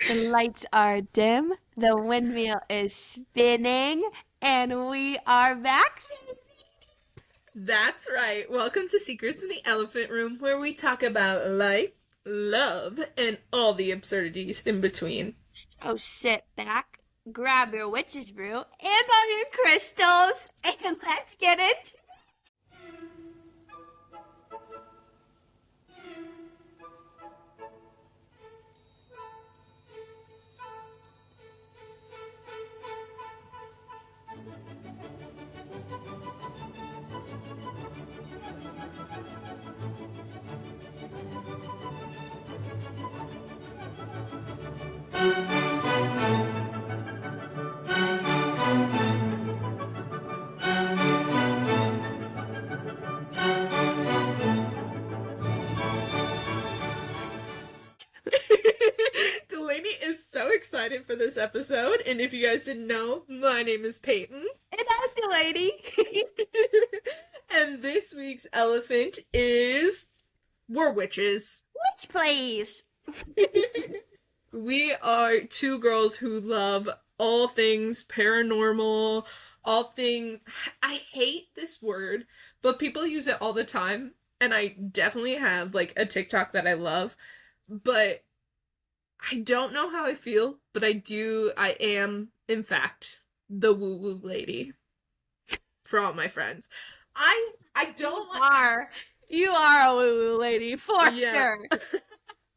The lights are dim, the windmill is spinning, and we are back. That's right. Welcome to Secrets in the Elephant Room, where we talk about life, love, and all the absurdities in between. So sit back, grab your witch's brew and all your crystals, and let's get it. Delaney is so excited for this episode, and if you guys didn't know, my name is Payton. And I'm Dalany. And this week's elephant is we're witches. Witch please. We are two girls who love all things paranormal, all things. I hate this word, but people use it all the time, and I definitely have like a TikTok that I love, but I don't know how I feel, but I am, in fact, the woo-woo lady for all my friends. I don't You are a woo-woo lady, for sure.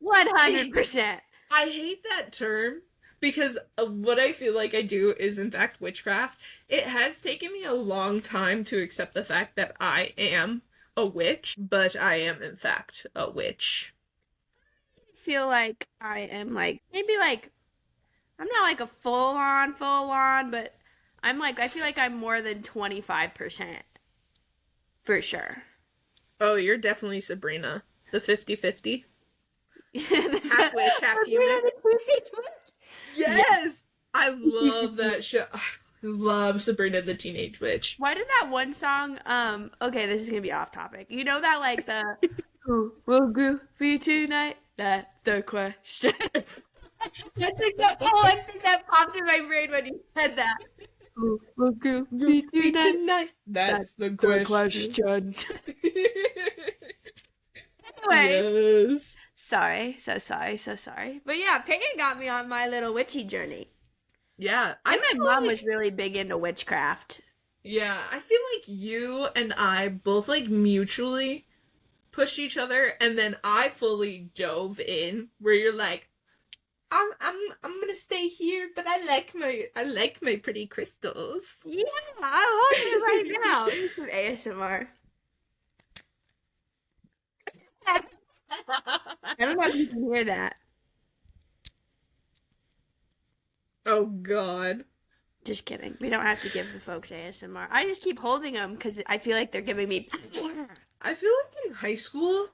100%. I hate that term because what I feel like I do is, in fact, witchcraft. It has taken me a long time to accept the fact that I am a witch, but I am, in fact, a witch. Feel like I am like maybe like I'm not like a full on, but I feel like I'm more than 25% for sure. Oh, you're definitely Sabrina, the 50-50. Half witch, half human. Yes, I love that show. I love Sabrina the Teenage Witch. Why did that one song okay, this is gonna be off topic. You know that like the who will groovy tonight? That's the question. That's exactly one thing that popped in my brain when you said that. Who will groovy tonight? That's the question. Anyways, Yes. sorry, so sorry. But yeah, Payton got me on my little witchy journey. Yeah, And my feel mom like- was really big into witchcraft. Yeah, I feel like you and I both like mutually pushed each other, and then I fully dove in. Where you're like, I'm gonna stay here, but I like my pretty crystals. Yeah, I'm holding it right now. This is some ASMR. I don't know if you can hear that. Oh God. Just kidding. We don't have to give the folks ASMR. I just keep holding them because I feel like they're giving me. I feel like in high school,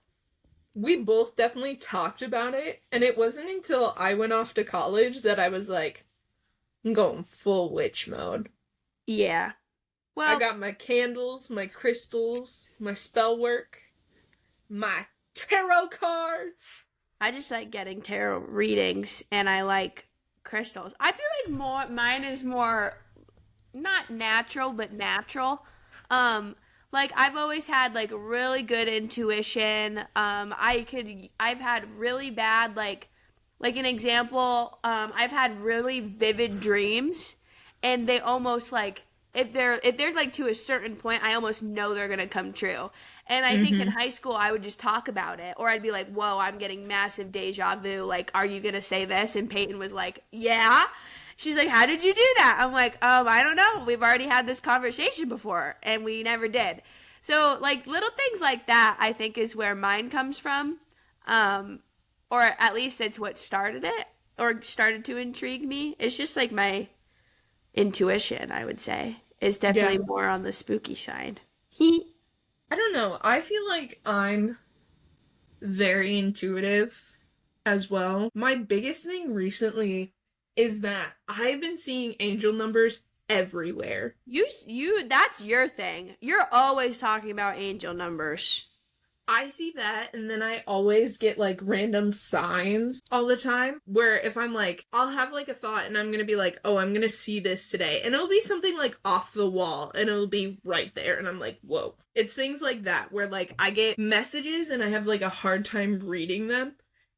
we both definitely talked about it, and it wasn't until I went off to college that I was like, I'm going full witch mode. Yeah. Well, I got my candles, my crystals, my spell work, my tarot cards. I just like getting tarot readings and I like crystals. I feel like mine is more not natural but natural. Like I've always had like really good intuition. I've had really bad like an example, I've had really vivid dreams and they almost like if they're like to a certain point, I almost know they're gonna come true. And I think in high school I would just talk about it, or I'd be like, "Whoa, I'm getting massive deja vu. Like, are you gonna say this?" And Payton was like, "Yeah." She's like, "How did you do that?" I'm like, I don't know. We've already had this conversation before, and we never did." So like little things like that, I think is where mine comes from, or at least it's what started it, or started to intrigue me. It's just like my intuition, I would say, is definitely more on the spooky side. I don't know. I feel like I'm very intuitive as well. My biggest thing recently is that I've been seeing angel numbers everywhere. You that's your thing. You're always talking about angel numbers. I see that, and then I always get, like, random signs all the time, where if I'm, like, I'll have, like, a thought, and I'm gonna be like, oh, I'm gonna see this today, and it'll be something, like, off the wall, and it'll be right there, and I'm like, whoa. It's things like that, where, like, I get messages, and I have, like, a hard time reading them.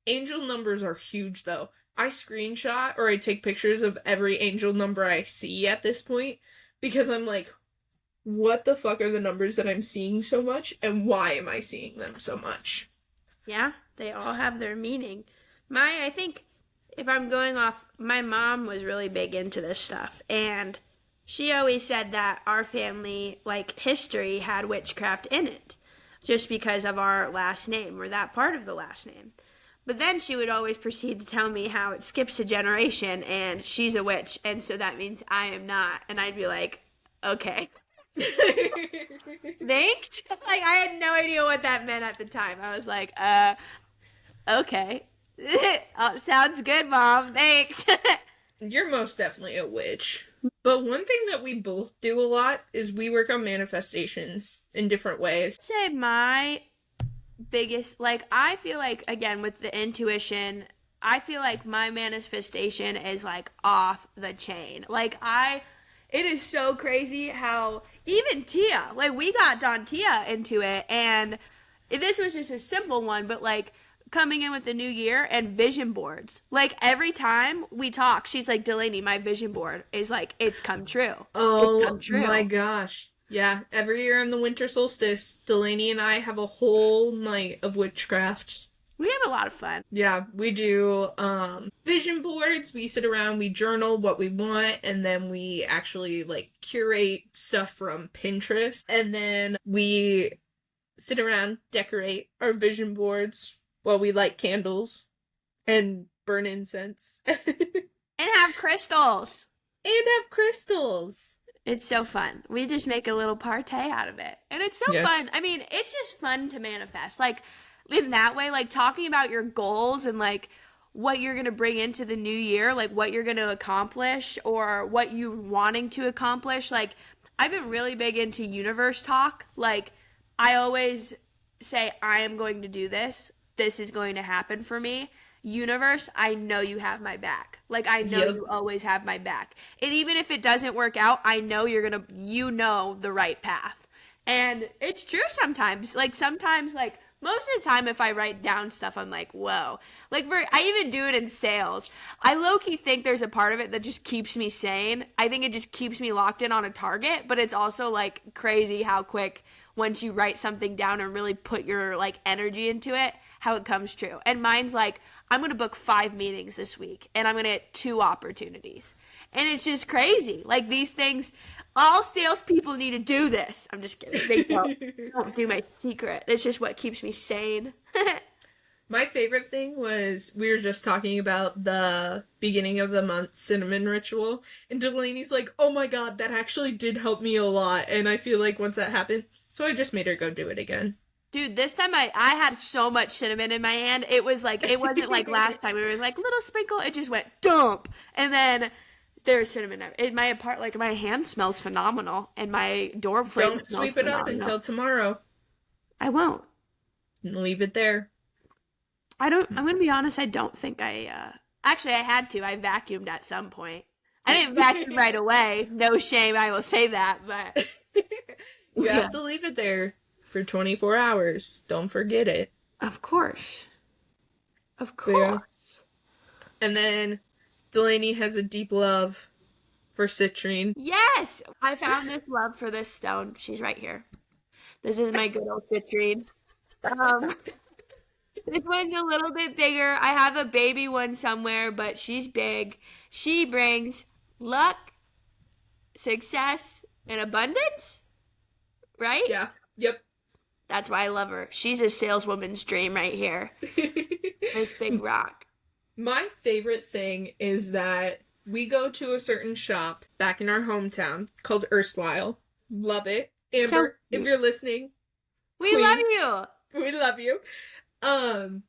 Angel numbers are huge, though. I screenshot, or I take pictures of every angel number I see at this point, because I'm like, what the fuck are the numbers that I'm seeing so much, and why am I seeing them so much? Yeah, they all have their meaning. I think if I'm going off, my mom was really big into this stuff, and she always said that our family, like, history had witchcraft in it, just because of our last name, or that part of the last name. But then she would always proceed to tell me how it skips a generation, and she's a witch, and so that means I am not. And I'd be like, okay. Thanks. Like, I had no idea what that meant at the time. I was like, okay. Sounds good, Mom. Thanks. You're most definitely a witch. But one thing that we both do a lot is we work on manifestations in different ways. I'd say my biggest, like, I feel like, again, with the intuition, I feel like my manifestation is, like, off the chain. Like, it is so crazy how even Tia, like, we got Tia into it, and this was just a simple one, but, like, coming in with the new year and vision boards. Like, every time we talk, she's like, Dalany, my vision board is, like, it's come true. Oh, it's come true. My gosh. Yeah, every year on the winter solstice, Dalany and I have a whole night of witchcraft. We have a lot of fun. Yeah, we do vision boards. We sit around, we journal what we want, and then we actually, like, curate stuff from Pinterest. And then we sit around, decorate our vision boards while we light candles and burn incense. And have crystals. It's so fun. We just make a little party out of it. And it's so fun. I mean, it's just fun to manifest. Like, in that way, like, talking about your goals and, like, what you're going to bring into the new year, like, what you're going to accomplish or what you're wanting to accomplish. Like, I've been really big into universe talk. Like, I always say, I am going to do this. This is going to happen for me. Universe, I know you have my back. Like, I know you always have my back. And even if it doesn't work out, I know you know the right path. And it's true sometimes. Like, most of the time, if I write down stuff, I'm like, whoa. Like, I even do it in sales. I low-key think there's a part of it that just keeps me sane. I think it just keeps me locked in on a target, but it's also, like, crazy how quick, once you write something down and really put your, like, energy into it, how it comes true. And mine's like, I'm going to book 5 meetings this week, and I'm going to get 2 opportunities. And it's just crazy. Like, these things, all salespeople need to do this. I'm just kidding. They don't do my secret. It's just what keeps me sane. My favorite thing was, we were just talking about the beginning of the month cinnamon ritual, and Delaney's like, oh my god, that actually did help me a lot, and I feel like once that happened, so I just made her go do it again. Dude, this time I had so much cinnamon in my hand, it was like, it wasn't like last time, it was like little sprinkle, it just went dump, and then there's cinnamon in my like, my hand smells phenomenal, and my door frame Don't smells sweep it up phenomenal. until tomorrow. I won't. Leave it there. I'm gonna be honest, I don't think actually I had to. I vacuumed at some point. I didn't vacuum right away. No shame, I will say that, but you have to leave it there for 24 hours. Don't forget it. Of course. Of course. Yeah. And then Dalany has a deep love for citrine. Yes! I found this love for this stone. She's right here. This is my good old citrine. This one's a little bit bigger. I have a baby one somewhere, but she's big. She brings luck, success, and abundance. Right? Yeah. Yep. That's why I love her. She's a saleswoman's dream right here. This big rock. My favorite thing is that we go to a certain shop back in our hometown called Erstwhile. Love it. Amber, if you're listening, we love you. We love you. And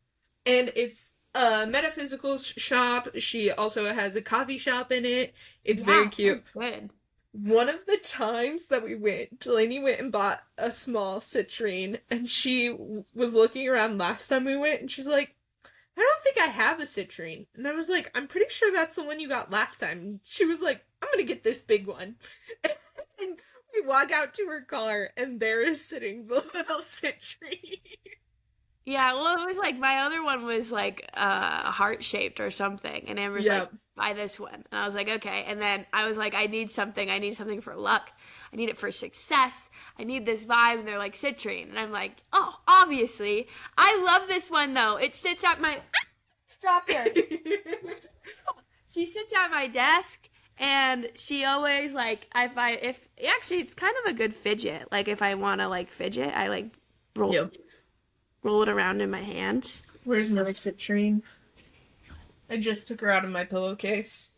it's a metaphysical shop. She also has a coffee shop in it. It's very cute. Good. One of the times that we went, Delaney went and bought a small citrine, and she was looking around last time we went, and she's like, I don't think I have a citrine. And I was like, I'm pretty sure that's the one you got last time. And she was like, I'm gonna get this big one. And we walk out to her car, and there is sitting the little citrine. Yeah, well, it was like my other one was like heart-shaped or something. And Amber's like, Yep. buy this one. And I was like, okay. And then I was like, I need something for luck. I need it for success. I need this vibe. And they're like, citrine. And I'm like, oh, obviously. I love this one, though. It sits at my... Stop her. She sits at my desk, and she always, like, actually, it's kind of a good fidget. Like, if I want to, like, fidget, I, like, roll it around in my hand. Where's my citrine? I just took her out of my pillowcase.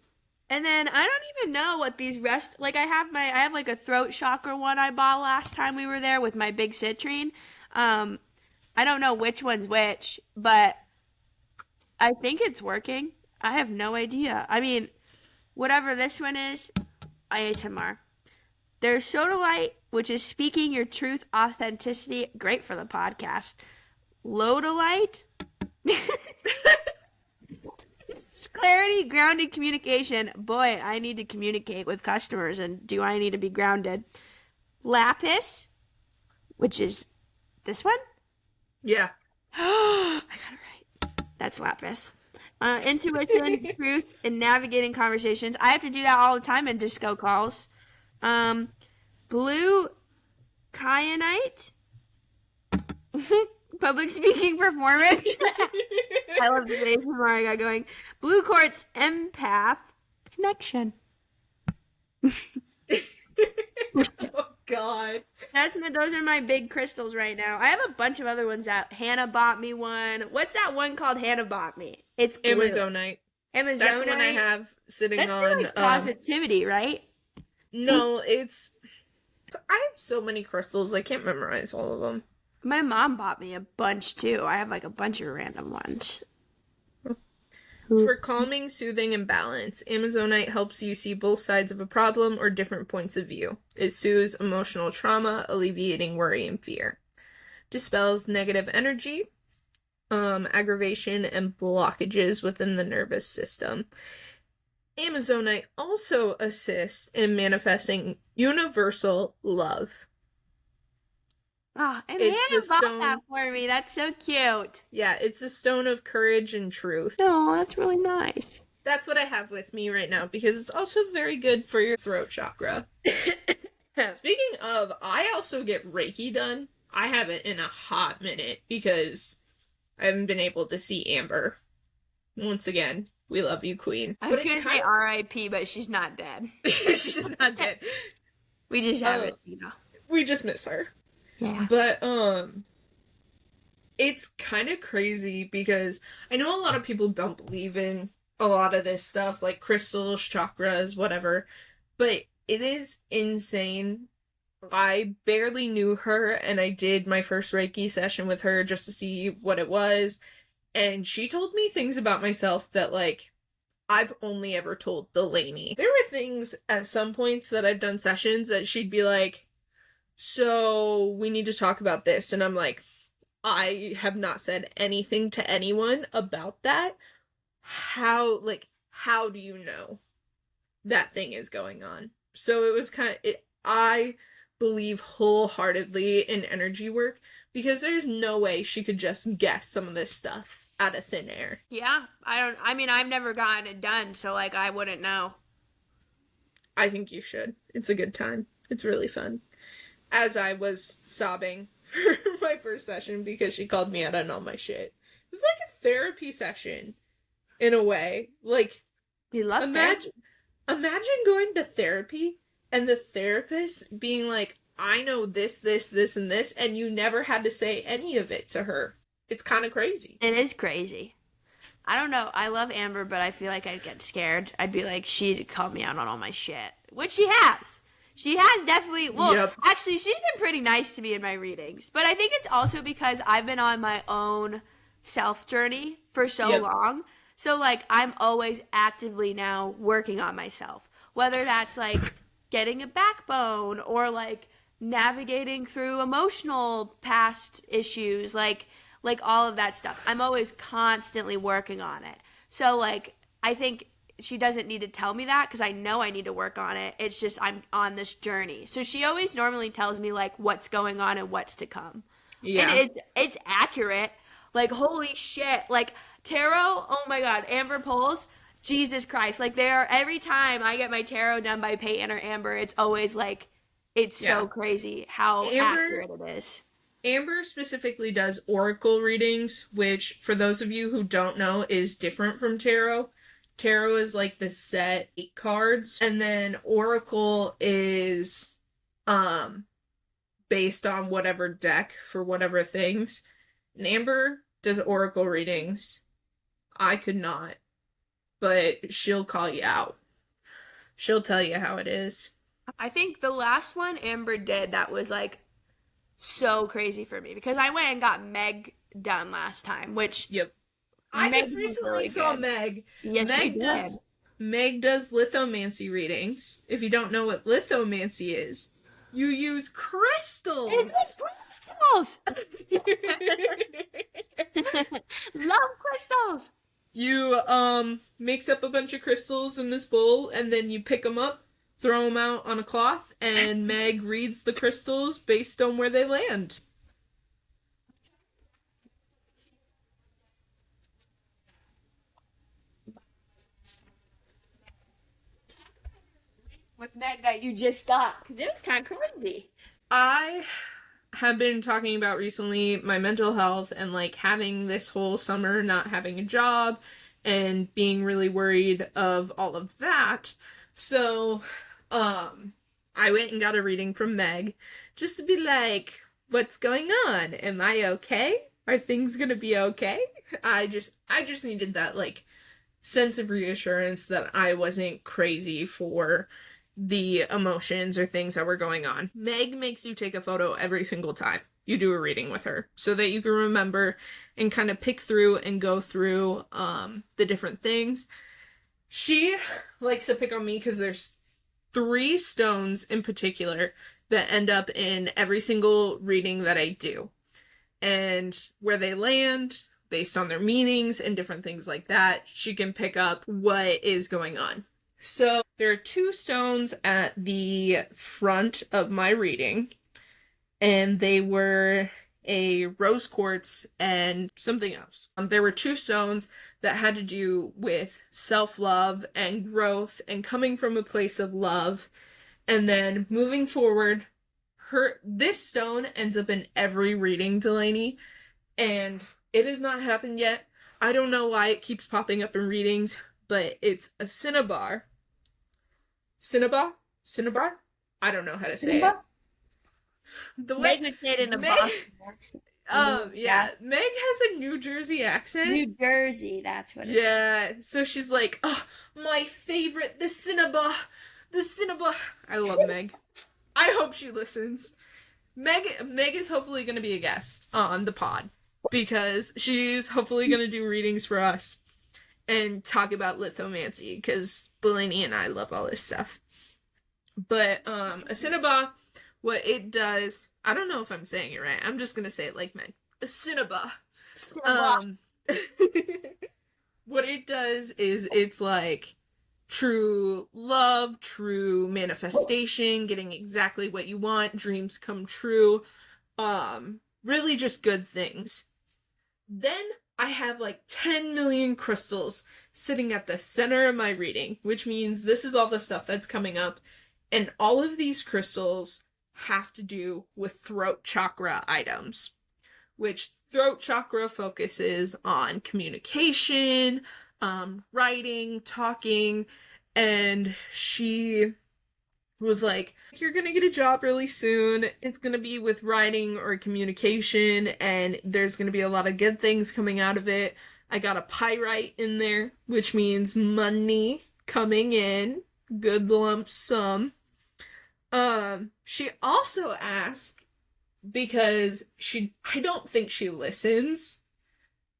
And then I don't even know what these rest, like I have like a throat chakra one I bought last time we were there with my big citrine. I don't know which one's which, but I think it's working. I have no idea. I mean, whatever this one is, ASMR. There's Sodalite, which is speaking your truth, authenticity, great for the podcast. Lodolite. Clarity, grounded communication. Boy, I need to communicate with customers, and do I need to be grounded? Lapis, which is this one? Yeah. I got it right. That's lapis. Intuition, truth, and navigating conversations. I have to do that all the time in disco calls. Blue kyanite. Public speaking performance. I love the face where I got going. Blue quartz empath connection. Oh God. Those are my big crystals right now. I have a bunch of other ones that Hannah bought me one. What's that one called Hannah bought me? It's blue. Amazonite. Amazonite. That's one I have sitting That's on. like positivity, right? No, it's. I have so many crystals. I can't memorize all of them. My mom bought me a bunch too. I have like a bunch of random ones. It's for calming, soothing, and balance. Amazonite helps you see both sides of a problem or different points of view. It soothes emotional trauma, alleviating worry and fear. Dispels negative energy, aggravation, and blockages within the nervous system. Amazonite also assists in manifesting universal love. Oh, and It's Hannah the bought stone- that for me. That's so cute. Yeah, it's a stone of courage and truth. No, that's really nice. That's what I have with me right now because it's also very good for your throat chakra. Speaking of, I also get Reiki done. I haven't in a hot minute because I haven't been able to see Amber. Once again, we love you, Queen. I was going to say R.I.P., but she's not dead. She's not dead. We just haven't, We just miss her. Yeah. But, it's kind of crazy because I know a lot of people don't believe in a lot of this stuff, like crystals, chakras, whatever, but it is insane. I barely knew her, and I did my first Reiki session with her just to see what it was, and she told me things about myself that, like, I've only ever told Dalany. There were things at some points that I've done sessions that she'd be like, so we need to talk about this. And I'm like, I have not said anything to anyone about that. How do you know that thing is going on? So it was I believe wholeheartedly in energy work because there's no way she could just guess some of this stuff out of thin air. Yeah, I've never gotten it done, so like I wouldn't know. I think you should. It's a good time. It's really fun. As I was sobbing for my first session because she called me out on all my shit. It was like a therapy session, in a way. Like, You love imagine going to therapy and the therapist being like, I know this, and this, and you never had to say any of it to her. It's kind of crazy. It is crazy. I don't know. I love Amber, but I feel like I'd get scared. I'd be like, she'd call me out on all my shit. Which she has. She has definitely, Actually, she's been pretty nice to me in my readings. But I think it's also because I've been on my own self journey for so long. So, like, I'm always actively now working on myself. Whether that's, like, getting a backbone or like navigating through emotional past issues, like all of that stuff. I'm always constantly working on it. So like I think she doesn't need to tell me that because I know I need to work on it. It's just I'm on this journey. So she always normally tells me like what's going on and what's to come. And Yeah. it's accurate. Like holy shit. Like tarot, oh my god, Amber Pulls, Jesus Christ. Like they are every time I get my tarot done by Payton or Amber, it's always like it's Yeah. so crazy how Amber accurate it is. Amber specifically does oracle readings, which for those of you who don't know is different from tarot. Tarot is like the set 8 cards, and then oracle is um based on whatever deck for whatever things. And Amber does oracle readings. I could not, but she'll call you out. She'll tell you how it is. I think the last one Amber did that was like so crazy for me because I went and got Meg done last time, which Yep. I Meg just was recently really saw good. Meg. Yes, you did. Meg does lithomancy readings. If you don't know what lithomancy is, you use crystals. It's with crystals. Love crystals. You mix up a bunch of crystals in this bowl, and then you pick them up, throw them out on a cloth, and Meg reads the crystals based on where they land. With Meg that you just got because it was kind of crazy. I have been talking about recently my mental health and like having this whole summer not having a job and being really worried of all of that. So, I went and got a reading from Meg just to be like, what's going on? Am I okay? Are things gonna be okay? I just needed that like sense of reassurance that I wasn't crazy for the emotions or things that were going on. Meg makes you take a photo every single time you do a reading with her so that you can remember and kind of pick through and go through the different things. She likes to pick on me because there's 3 stones in particular that end up in every single reading that I do. And where they land, based on their meanings and different things like that, she can pick up what is going on. So there are 2 stones at the front of my reading, and they were a rose quartz and something else. There were 2 stones that had to do with self-love and growth and coming from a place of love, and then moving forward. This stone ends up in every reading, Dalany, and it has not happened yet. I don't know why it keeps popping up in readings, but it's a cinnabar. Cinnabar? I don't know how to say it. The way Meg would say it in a Meg, Boston. yeah, Meg has a New Jersey accent. New Jersey, that's what it is. Yeah, so she's like, oh, my favorite, the cinnabar. I love Meg. I hope she listens. Meg is hopefully going to be a guest on the pod because she's hopefully going to do readings for us and talk about lithomancy because Dalany and I love all this stuff. But a cinnabar, what it does, I don't know if I'm saying it right. I'm just going to say it like Meg. A cinnabar. What it does is it's like true love, true manifestation, getting exactly what you want, dreams come true, really just good things. Then I have like 10 million crystals sitting at the center of my reading, which means this is all the stuff that's coming up, and all of these crystals have to do with throat chakra items, which throat chakra focuses on communication, writing, talking, and she was like, you're gonna get a job really soon. It's gonna be with writing or communication, and there's gonna be a lot of good things coming out of it. I got a pyrite in there, which means money coming in, good lump sum. She also asked, because I don't think she listens,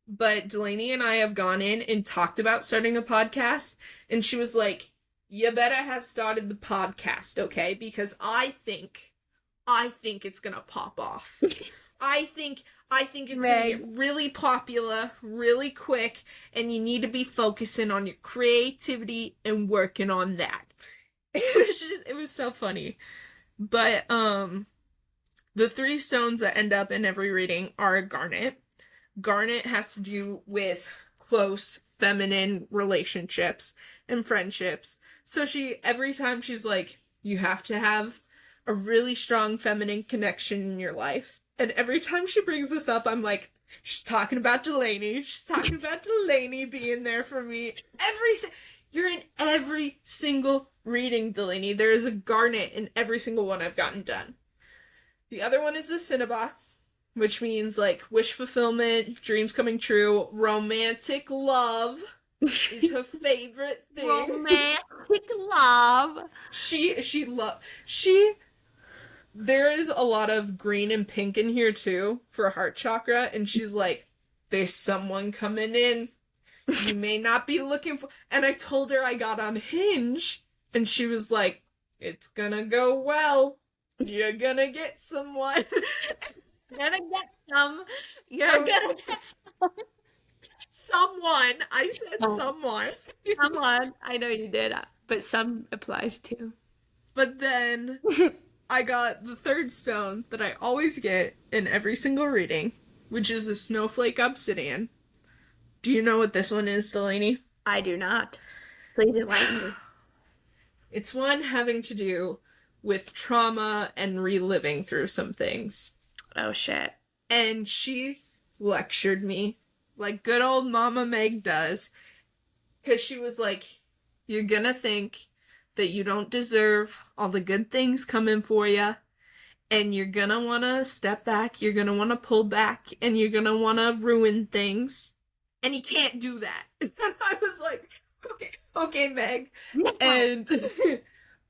but Dalany and I have gone in and talked about starting a podcast, and she was like, you better have started the podcast, okay? Because I think it's gonna pop off. I think it's gonna get Meg. really popular really quick, and you need to be focusing on your creativity and working on that. It was so funny. But the three stones that end up in every reading are garnet. Garnet has to do with close feminine relationships and friendships. So every time she's like, you have to have a really strong feminine connection in your life. And every time she brings this up, I'm like, she's talking about Dalany. She's talking about Dalany being there for me. You're in every single reading, Dalany. There is a garnet in every single one I've gotten done. The other one is the Cinnabon, which means like wish fulfillment, dreams coming true, romantic love is her favorite thing. Romantic love. There is a lot of green and pink in here too for heart chakra, and she's like, there's someone coming in. You may not be looking for, and I told her I got on Hinge, and she was like, it's gonna go well. You're gonna get someone. You're gonna get some. You're gonna get some. Someone. I said someone. Someone. I know you did, but some applies too. But then I got the third stone that I always get in every single reading, which is a snowflake obsidian. Do you know what this one is, Dalany? I do not. Please enlighten me. It's one having to do with trauma and reliving through some things. Oh, shit. And she lectured me like good old Mama Meg does, because she was like, you're gonna think that you don't deserve all the good things coming for you, and you're gonna want to step back, you're gonna want to pull back, and you're gonna want to ruin things, and you can't do that. And I was like, okay, Meg. And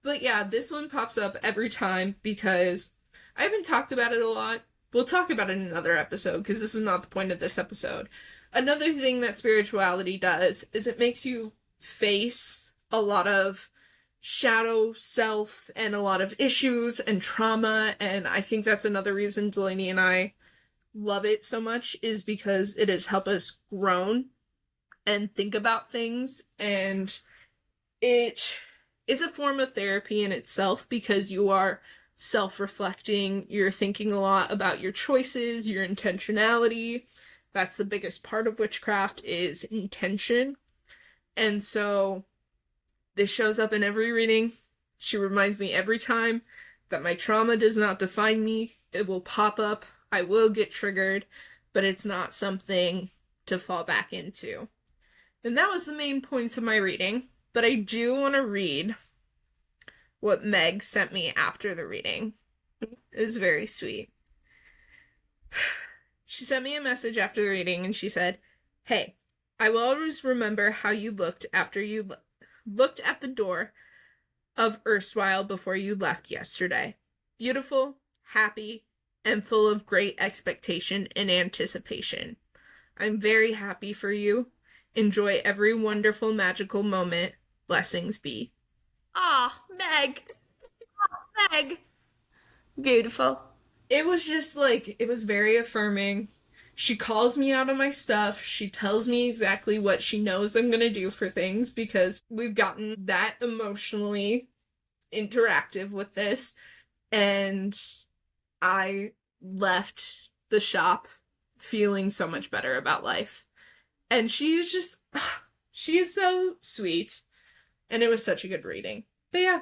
but yeah, this one pops up every time because I haven't talked about it a lot. We'll talk about it in another episode because this is not the point of this episode. Another thing that spirituality does is it makes you face a lot of shadow self and a lot of issues and trauma, and I think that's another reason Dalany and I love it so much, is because it has helped us grow and think about things, and it is a form of therapy in itself because you are self-reflecting, you're thinking a lot about your choices, your intentionality. That's the biggest part of witchcraft, is intention. And so this shows up in every reading. She reminds me every time that my trauma does not define me. It will pop up, I will get triggered, but it's not something to fall back into. And that was the main points of my reading, but I do want to read what Meg sent me after the reading. It was very sweet. She sent me a message after the reading and she said, hey, I will always remember how you looked after you looked at the door of erstwhile before you left yesterday. Beautiful, happy, and full of great expectation and anticipation. I'm very happy for you. Enjoy every wonderful, magical moment. Blessings be. Aw, Meg. Aw, Meg. Beautiful. It was just like, it was very affirming. She calls me out of my stuff. She tells me exactly what she knows I'm gonna do for things because we've gotten that emotionally interactive with this. And I left the shop feeling so much better about life. And she is so sweet. And it was such a good reading. But yeah,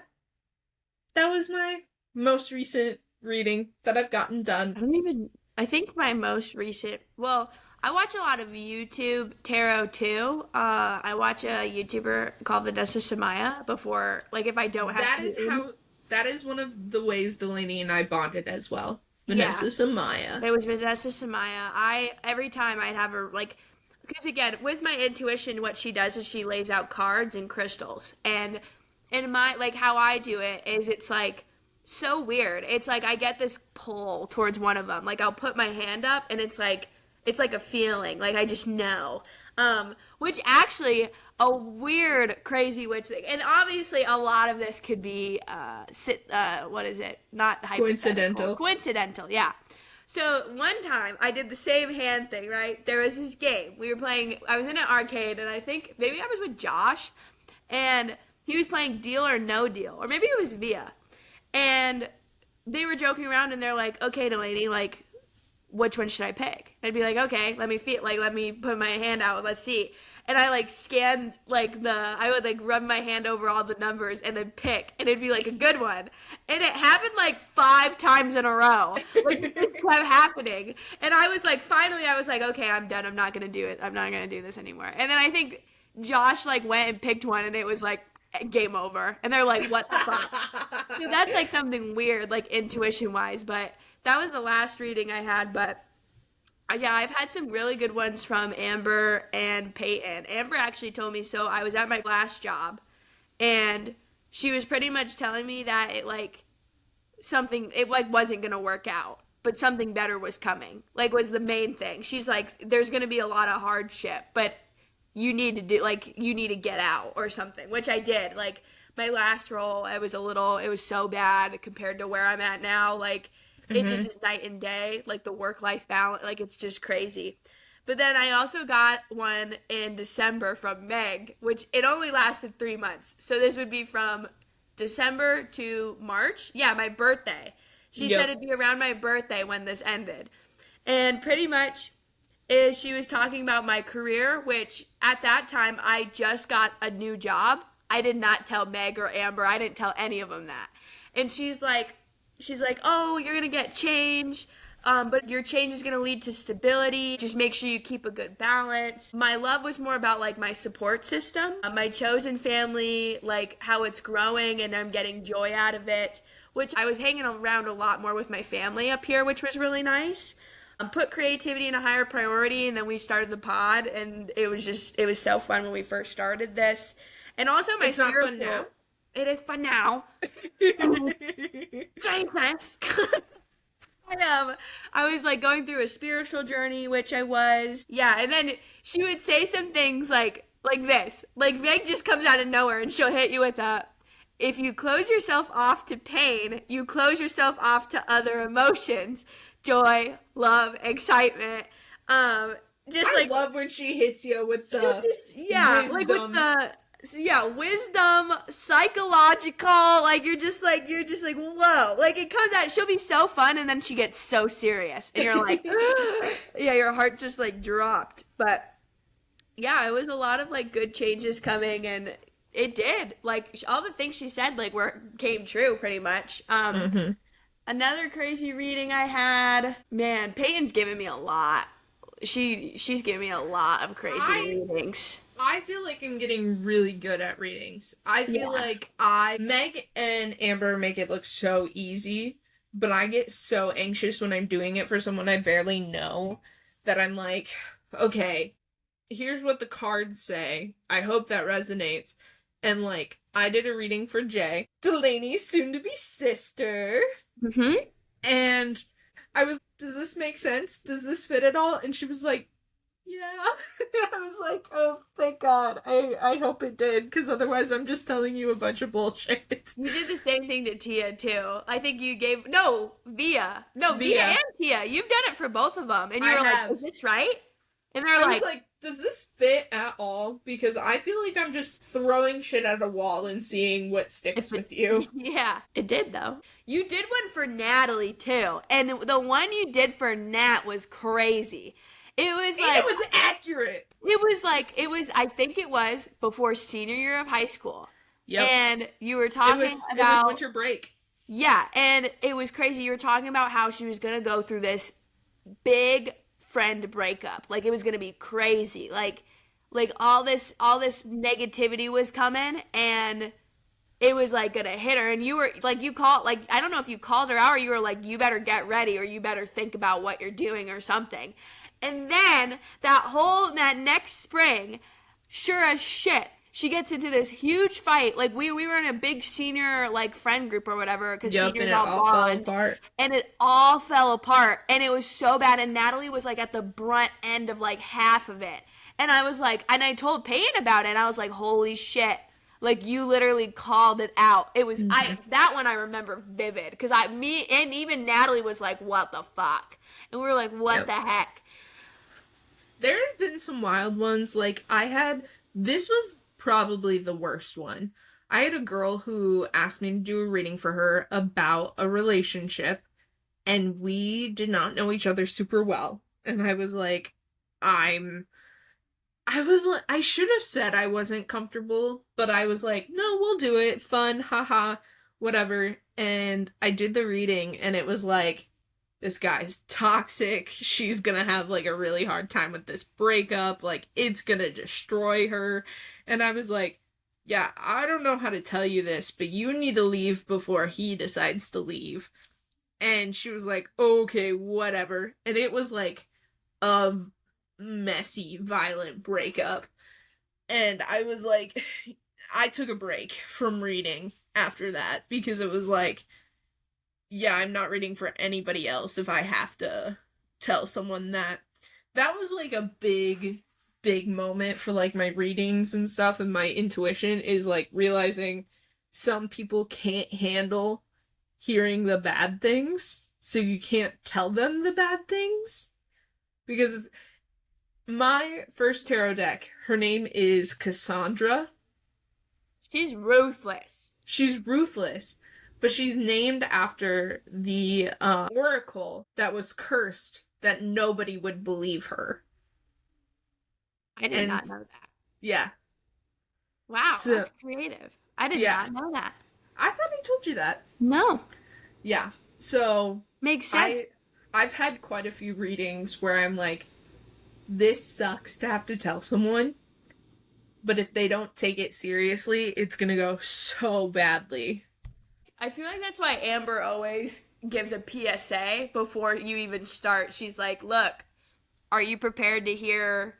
that was my most recent reading that I've gotten done. I think my most recent, well, I watch a lot of YouTube tarot too. I watch a YouTuber called Vanessa Samaya before, like if I don't have that is one of the ways Dalany and I bonded as well. Vanessa Samaya. It was Vanessa Samaya. Every time I'd have her, like, because again, with my intuition, what she does is she lays out cards and crystals. And in my, like, how I do it is it's like so weird. It's like I get this pull towards one of them. Like I'll put my hand up and it's like a feeling. Like I just know. Which actually a weird, crazy witch thing. And obviously a lot of this could be, what is it? Not hypothetical. Coincidental. Coincidental, yeah. So one time I did the same hand thing, right? There was this game. We were playing, I was in an arcade and I think maybe I was with Josh and he was playing Deal or No Deal. Or maybe it was Via. And they were joking around and they're like, okay, Dalany, like, which one should I pick? And I'd be like, okay, let me put my hand out, let's see. And I like scanned I would like run my hand over all the numbers and then pick, and it'd be like a good one. And it happened like 5 times in a row. Like it just kept happening. And I was like, finally, I was like, okay, I'm done. I'm not gonna do it. I'm not gonna do this anymore. And then I think Josh like went and picked one, and it was like game over. And they're like, what the fuck? So that's like something weird, like intuition wise, but. That was the last reading I had, but yeah, I've had some really good ones from Amber and Payton. Amber actually told me, so I was at my last job, and she was pretty much telling me that it wasn't gonna work out, but something better was coming, like was the main thing. She's like, there's gonna be a lot of hardship, but you need to get out or something, which I did. Like my last role, it was so bad compared to where I'm at now, like. It's just is night and day, like the work-life balance, like it's just crazy. But then I also got one in December from Meg, which it only lasted 3 months. So this would be from December to March. Yeah, my birthday. She said it'd be around my birthday when this ended. And pretty much she was talking about my career, which at that time I just got a new job. I did not tell Meg or Amber. I didn't tell any of them that. And she's like, oh, you're going to get change, but your change is going to lead to stability. Just make sure you keep a good balance. My love was more about, like, my support system, my chosen family, like, how it's growing, and I'm getting joy out of it, which I was hanging around a lot more with my family up here, which was really nice. Put creativity in a higher priority, and then we started the pod, and it was so fun when we first started this. And also my It's not fun now. It is fun now. Jesus. I was like going through a spiritual journey, which I was. Yeah, and then she would say some things like this. Like Meg just comes out of nowhere and she'll hit you with if you close yourself off to pain, you close yourself off to other emotions. Joy, love, excitement. I love when she hits you with the wisdom. like with the wisdom, psychological, like you're just like whoa, like it comes out, she'll be so fun and then she gets so serious and you're like yeah, your heart just like dropped. But yeah, it was a lot of like good changes coming, and it did, like all the things she said like came true pretty much. Another crazy reading I had, man, Peyton's giving me a lot. She's giving me a lot of crazy readings. I feel like I'm getting really good at readings. I feel like Meg and Amber make it look so easy, but I get so anxious when I'm doing it for someone I barely know that I'm like, okay, here's what the cards say. I hope that resonates. And like, I did a reading for Jay, Dalany's soon-to-be sister. And I was, does this make sense? Does this fit at all? And she was like, yeah. I was like, oh, thank God. I hope it did, because otherwise I'm just telling you a bunch of bullshit. You did the same thing to Tia, too. I think you gave, Via and Tia. You've done it for both of them. And you were like, is this right? And they're I was like, does this fit at all? Because I feel like I'm just throwing shit at a wall and seeing what sticks with you. Yeah, it did, though. You did one for Natalie, too. And the one you did for Nat was crazy. It was like, it was accurate. I think it was before senior year of high school. Yep. And you were talking about... It was winter break. Yeah, and it was crazy. You were talking about how she was going to go through this big friend breakup. Like, it was going to be crazy. Like all this negativity was coming, and it was like going to hit her. And you were like, I don't know if you called her out or you were like, you better get ready or you better think about what you're doing or something. And then that next spring, sure as shit, she gets into this huge fight. Like we were in a big senior like friend group or whatever because Yep, and seniors it all all fell bond, apart. and it all fell apart, and it was so bad. And Natalie was like at the brunt end of like half of it, and I was like, and I told Payton about it, and I was like, holy shit. Like you literally called it out. It was that one I remember vivid because me and even Natalie was like, "What the fuck?" And we were like, "What the heck?" There's been some wild ones. Like this was probably the worst one. I had a girl who asked me to do a reading for her about a relationship, and we did not know each other super well. And I was like, I should have said I wasn't comfortable, but I was like, no, we'll do it. Fun, haha, whatever. And I did the reading, and it was like, this guy's toxic. She's gonna have like a really hard time with this breakup. Like, it's gonna destroy her. And I was like, yeah, I don't know how to tell you this, but you need to leave before he decides to leave. And she was like, okay, whatever. And it was like a messy, violent breakup. And I was like, I took a break from reading after that because it was like, yeah, I'm not reading for anybody else if I have to tell someone that. That was like a big, big moment for like my readings and stuff, and my intuition is like realizing some people can't handle hearing the bad things, so you can't tell them the bad things. Because my first tarot deck, her name is Cassandra. She's ruthless. She's ruthless, but she's named after the oracle that was cursed that nobody would believe her. I did not know that. Yeah. Wow, that's creative. I did not know that. I thought I told you that. No. Yeah. So makes sense. I've had quite a few readings where I'm like, this sucks to have to tell someone, but if they don't take it seriously, it's gonna go so badly. I feel like that's why Amber always gives a PSA before you even start. She's like, look, are you prepared to hear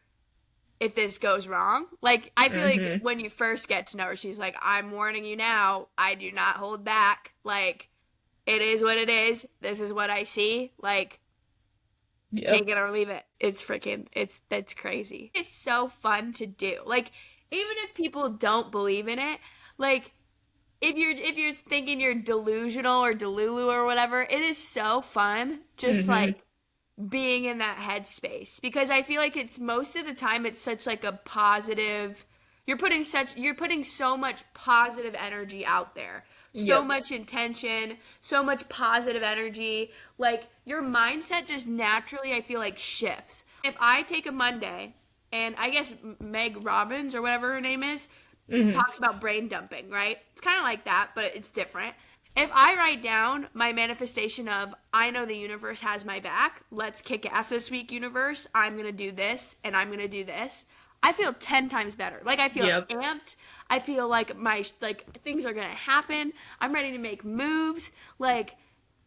if this goes wrong? Like, I feel like when you first get to know her, she's like, I'm warning you now, I do not hold back. Like, it is what it is. This is what I see. Like, take it or leave it. That's crazy. It's so fun to do. Like, even if people don't believe in it, like, if you're thinking you're delusional or delulu or whatever, it is so fun just like being in that headspace, because I feel like it's most of the time it's such like a positive, you're putting so much positive energy out there. So much intention, so much positive energy. Like, your mindset just naturally, I feel like, shifts. If I take a Monday, and I guess Meg Robbins, or whatever her name is, talks about brain dumping, right? It's kind of like that, but it's different. If I write down my manifestation of, I know the universe has my back, let's kick ass this week, universe, I'm going to do this, and I'm going to do this, I feel 10 times better. Like, I feel amped. I feel like things are going to happen. I'm ready to make moves. Like,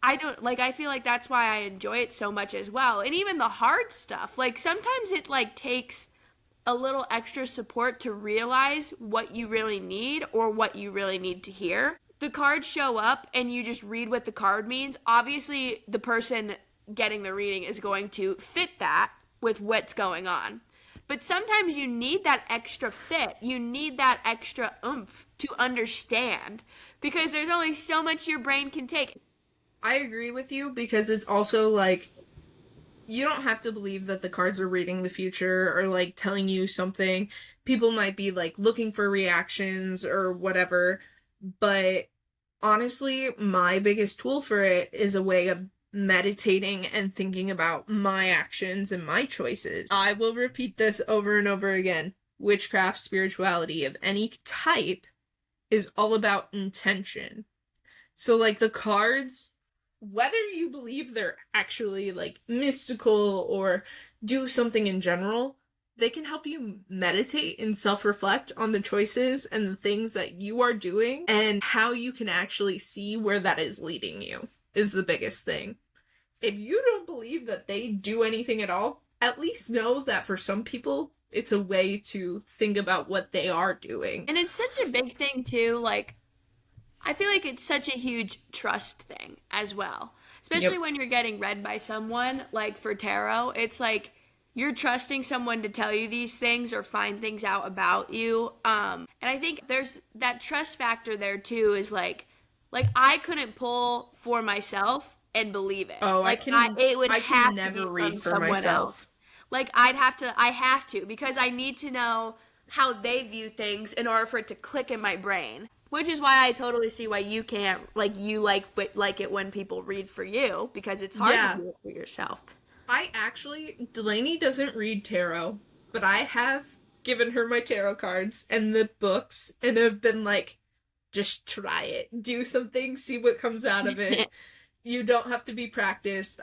I feel like that's why I enjoy it so much as well. And even the hard stuff, like, sometimes it, like, takes a little extra support to realize what you really need or what you really need to hear. The cards show up and you just read what the card means. Obviously, the person getting the reading is going to fit that with what's going on. But sometimes you need that extra fit. You need that extra oomph to understand, because there's only so much your brain can take. I agree with you, because it's also like, you don't have to believe that the cards are reading the future or like telling you something. People might be like looking for reactions or whatever, but honestly, my biggest tool for it is a way of meditating and thinking about my actions and my choices. I will repeat this over and over again. Witchcraft, spirituality of any type is all about intention. So like the cards, whether you believe they're actually like mystical or do something in general, they can help you meditate and self-reflect on the choices and the things that you are doing, and how you can actually see where that is leading you is the biggest thing. If you don't believe that they do anything at all, at least know that for some people, It's a way to think about what they are doing. And it's such a big thing too, like I feel like it's such a huge trust thing as well. Especially when you're getting read by someone, like for tarot, it's like you're trusting someone to tell you these things or find things out about you. And I think there's that trust factor there too, is like I couldn't pull for myself and believe it. Oh, Like it would have to be from someone else. Like I have to because I need to know how they view things in order for it to click in my brain. Which is why I totally see why you can't, like, you like it when people read for you, because it's hard to do it for yourself. Dalany doesn't read tarot, but I have given her my tarot cards and the books and have been like, just try it. Do something, see what comes out of it. You don't have to be practiced.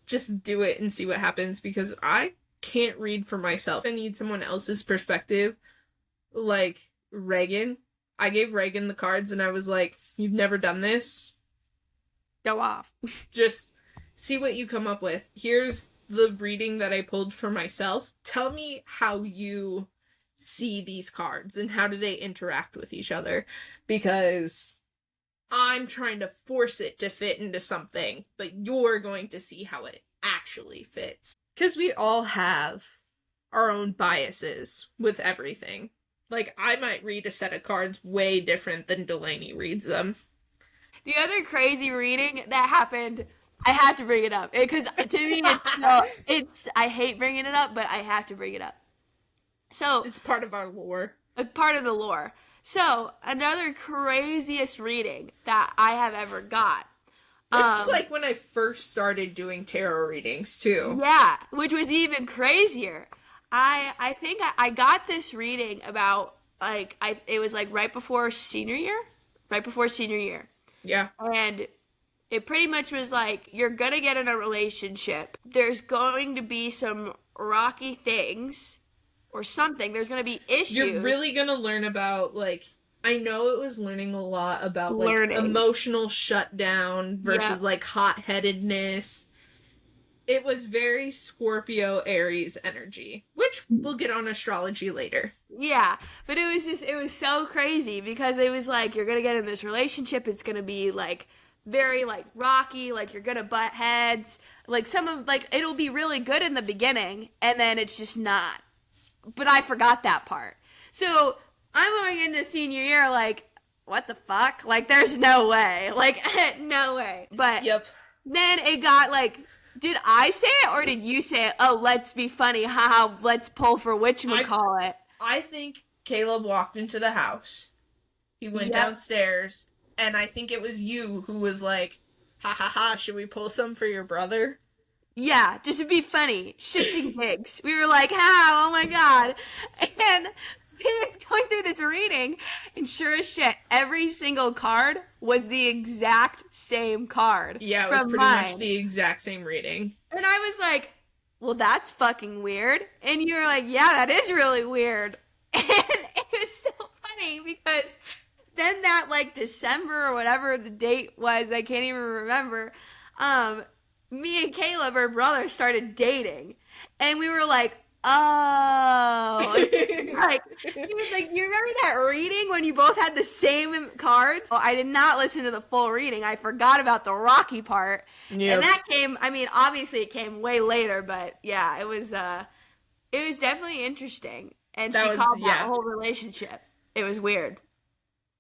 Just do it and see what happens, because I can't read for myself. I need someone else's perspective. Like, Reagan. I gave Reagan the cards and I was like, you've never done this? Go off. Just see what you come up with. Here's the reading that I pulled for myself. Tell me how you see these cards and how do they interact with each other, because I'm trying to force it to fit into something, but you're going to see how it actually fits. Because we all have our own biases with everything. Like, I might read a set of cards way different than Dalany reads them. The other crazy reading that happened, I have to bring it up. Because to me, I hate bringing it up, but I have to bring it up. So it's part of our lore. A part of the lore. So, another craziest reading that I have ever got. This was like when I first started doing tarot readings, too. Yeah, which was even crazier. I think I got this reading about, like, it was, like, right before senior year. Yeah. And it pretty much was like, you're gonna get in a relationship. There's going to be some rocky things or something. There's gonna be issues. You're really gonna learn about, like, I know it was learning a lot about, like, emotional shutdown versus, like, hot-headedness. It was very Scorpio Aries energy, which we'll get on astrology later. Yeah, but it was so crazy because it was like, you're gonna get in this relationship, it's gonna be like very like rocky, like you're gonna butt heads, like it'll be really good in the beginning and then it's just not. But I forgot that part. So I'm going into senior year like, what the fuck? Like, there's no way. Like, no way. But then it got like, did I say it or did you say it? Oh, let's be funny. Haha, let's pull for whatchamacallit. I think Caleb walked into the house. He went downstairs. And I think it was you who was like, ha ha ha, should we pull some for your brother? Yeah, just to be funny. Shits and gigs. We were like, how? Oh my god. And it's going through this reading, and sure as shit, every single card was the exact same card. Yeah, it was pretty much the exact same reading. And I was like, well, that's fucking weird. And you were like, yeah, that is really weird. And it was so funny because then that, like, December or whatever the date was, I can't even remember, me and Caleb, her brother, started dating. And we were like, oh. Like, he was like, you remember that reading when you both had the same cards? Well, I did not listen to the full reading. I forgot about the rocky part. Yep. And that came, I mean, obviously it came way later, but yeah, it was definitely interesting. And she called that whole relationship. It was weird.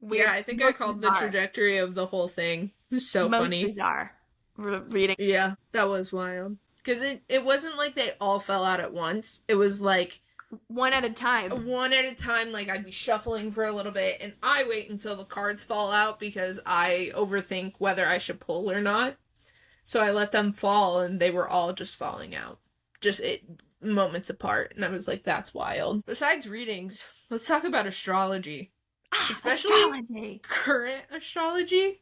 Yeah, I think I called the trajectory of the whole thing. It was so funny. Bizarre reading. Yeah, that was wild. Because it wasn't like they all fell out at once. It was like one at a time. One at a time, like I'd be shuffling for a little bit, and I wait until the cards fall out because I overthink whether I should pull or not. So I let them fall, and they were all just falling out. Just moments apart. And I was like, that's wild. Besides readings, let's talk about astrology. Especially astrology. Current astrology.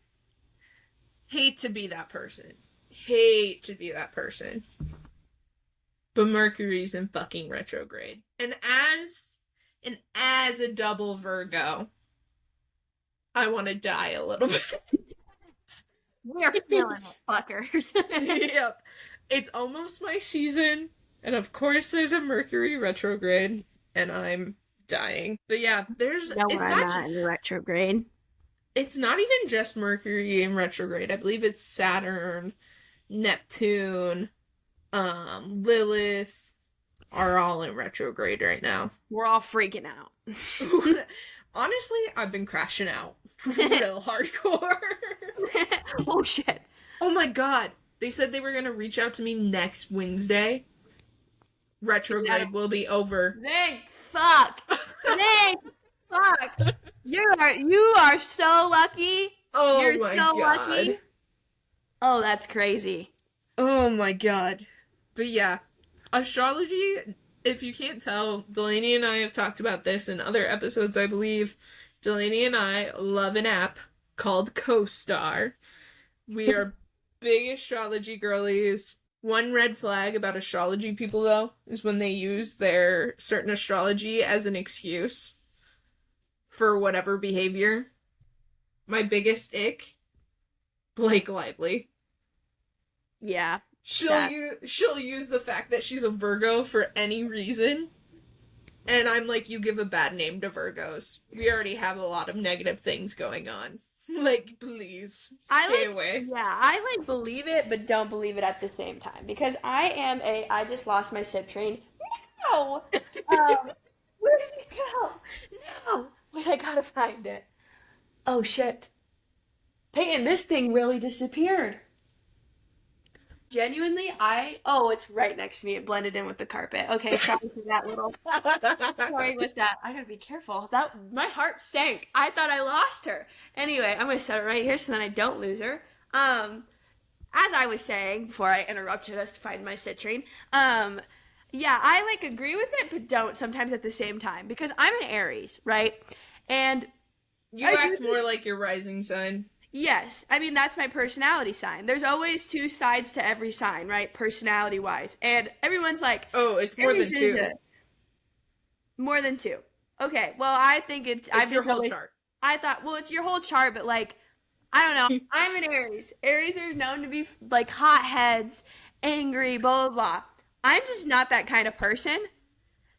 Hate to be that person. But Mercury's in fucking retrograde. And as a double Virgo, I want to die a little bit. We're feeling it, fuckers. Yep. It's almost my season And of course there's a Mercury retrograde, and I'm dying. But yeah, No, I'm not in retrograde. it's not even just Mercury in retrograde. I believe it's Saturn, Neptune, Lilith are all in retrograde right now. We're all freaking out. Honestly, I've been crashing out real hardcore. Oh shit. Oh my god. They said they were going to reach out to me next Wednesday. Retrograde will be over. Thank fuck. Thank fuck. You are so lucky. Oh You're my so god. lucky. Oh, that's crazy. Oh my god. But yeah, astrology, if you can't tell, Delaney and I have talked about this in other episodes, I believe. Delaney and I love an app called CoStar. We are big astrology girlies. One red flag about astrology people, though, is when they use their certain astrology as an excuse for whatever behavior. My biggest ick, Blake Lively. Yeah. She'll use the fact that she's a Virgo for any reason. And I'm like, you give a bad name to Virgos. We already have a lot of negative things going on. Like, please, stay away. Yeah, I like believe it, but don't believe it at the same time. Because I just lost my citrine. No! Where did it go? No! Wait, I gotta find it. Oh shit. Peyton, this thing really disappeared. Genuinely, oh, it's right next to me. It blended in with the carpet. Okay, sorry for that little. Sorry with that. I gotta be careful. My heart sank. I thought I lost her. Anyway, I'm gonna set it right here so then I don't lose her. As I was saying before I interrupted us to find my citrine, yeah, I like agree with it, but don't sometimes at the same time because I'm an Aries, right? And you act more like your rising sign. Yes. I mean, that's my personality sign. There's always two sides to every sign, right? Personality-wise. And everyone's like, oh, it's more than two. More than two. Okay. Well, I think it's your whole chart. I thought, well, it's your whole chart, but like, I don't know. I'm an Aries. Aries are known to be like hotheads, angry, blah, blah, blah. I'm just not that kind of person.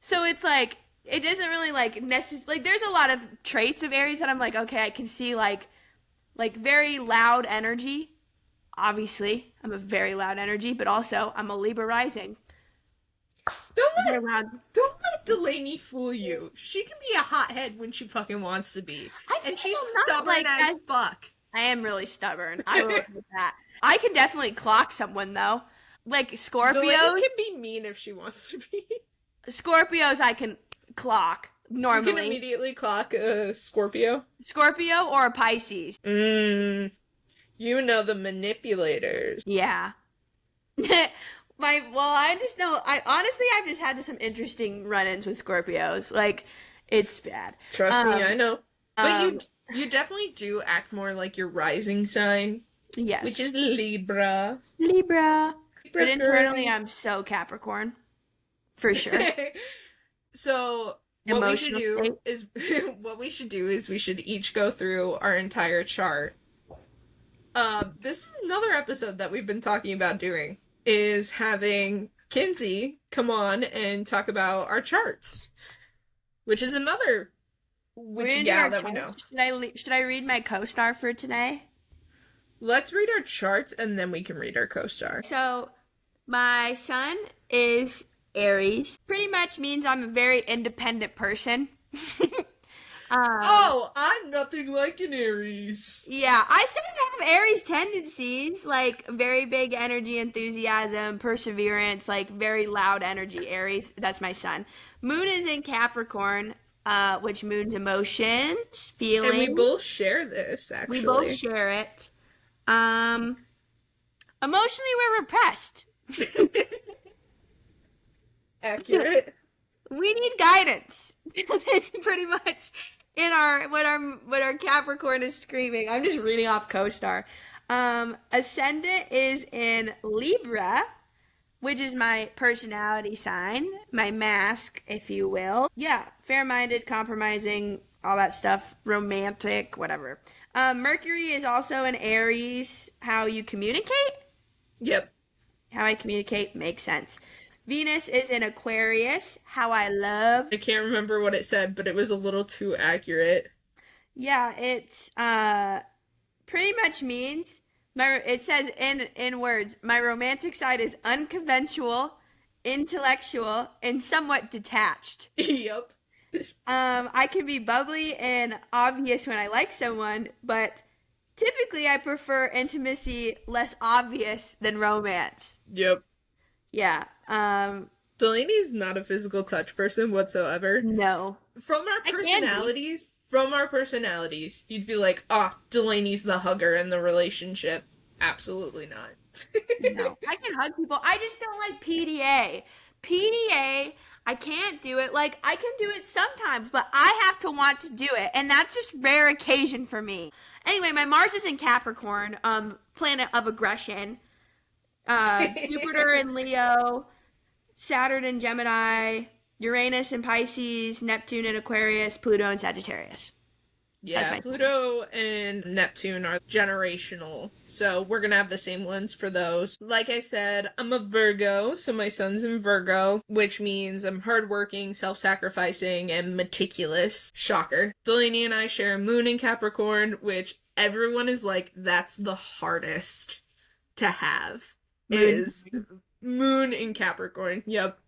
So it's like, it doesn't really like necessarily, like, there's a lot of traits of Aries that I'm like, okay, I can see like very loud energy. Obviously, I'm a very loud energy, but also I'm a Libra rising. Don't let Delaney fool you. She can be a hothead when she fucking wants to be. And she's stubborn as fuck. I am really stubborn. I will admit that. I can definitely clock someone though. Like Scorpios. Delaney can be mean if she wants to be. Scorpios I can clock. Normally. You can immediately clock a Scorpio. Scorpio or a Pisces. You know the manipulators. Yeah. I just know, I've just had some interesting run-ins with Scorpios. Like, it's bad. Trust me, I know. But you definitely do act more like your rising sign. Yes. Which is Libra. But internally, I'm so Capricorn. For sure. So... What we should do is we should each go through our entire chart. This is another episode that we've been talking about doing, is having Kinsey come on and talk about our charts, which is another witchy gal that we know. Should I read my co-star for today? Let's read our charts and then we can read our co-star. So, my sun is Aries. Pretty much means I'm a very independent person. I'm nothing like an Aries. Yeah, I say I have Aries tendencies, like very big energy, enthusiasm, perseverance, like very loud energy. Aries, that's my sun. Moon is in Capricorn, which moon's emotions, feelings. And we both share this, actually. We both share it. Emotionally, we're repressed. Accurate. We need guidance. So that's pretty much in what our Capricorn is screaming. I'm just reading off co-star. Ascendant is in Libra, which is my personality sign, my mask, if you will. Yeah, fair-minded, compromising, all that stuff, romantic, whatever. Mercury is also in Aries. How you communicate? Yep. How I communicate makes sense. Venus is in Aquarius. How I love. I can't remember what it said, but it was a little too accurate. Yeah, it's pretty much means it says in words, my romantic side is unconventional, intellectual, and somewhat detached. Yep. I can be bubbly and obvious when I like someone, but typically I prefer intimacy less obvious than romance. Yep. Yeah. Delaney's not a physical touch person whatsoever. No. From our personalities, you'd be like, Delaney's the hugger in the relationship. Absolutely not. No. I can hug people. I just don't like PDA. PDA, I can't do it. Like, I can do it sometimes, but I have to want to do it. And that's just rare occasion for me. Anyway, my Mars is in Capricorn, planet of aggression. Jupiter in Leo, Saturn in Gemini, Uranus in Pisces, Neptune in Aquarius, Pluto in Sagittarius. Yeah, Pluto and Neptune are generational, so we're gonna have the same ones for those. Like I said, I'm a Virgo, so my sun's in Virgo, which means I'm hardworking, self-sacrificing, and meticulous. Shocker. Delaney and I share a moon in Capricorn, which everyone is like, that's the hardest to have, is moon in Capricorn. Yep.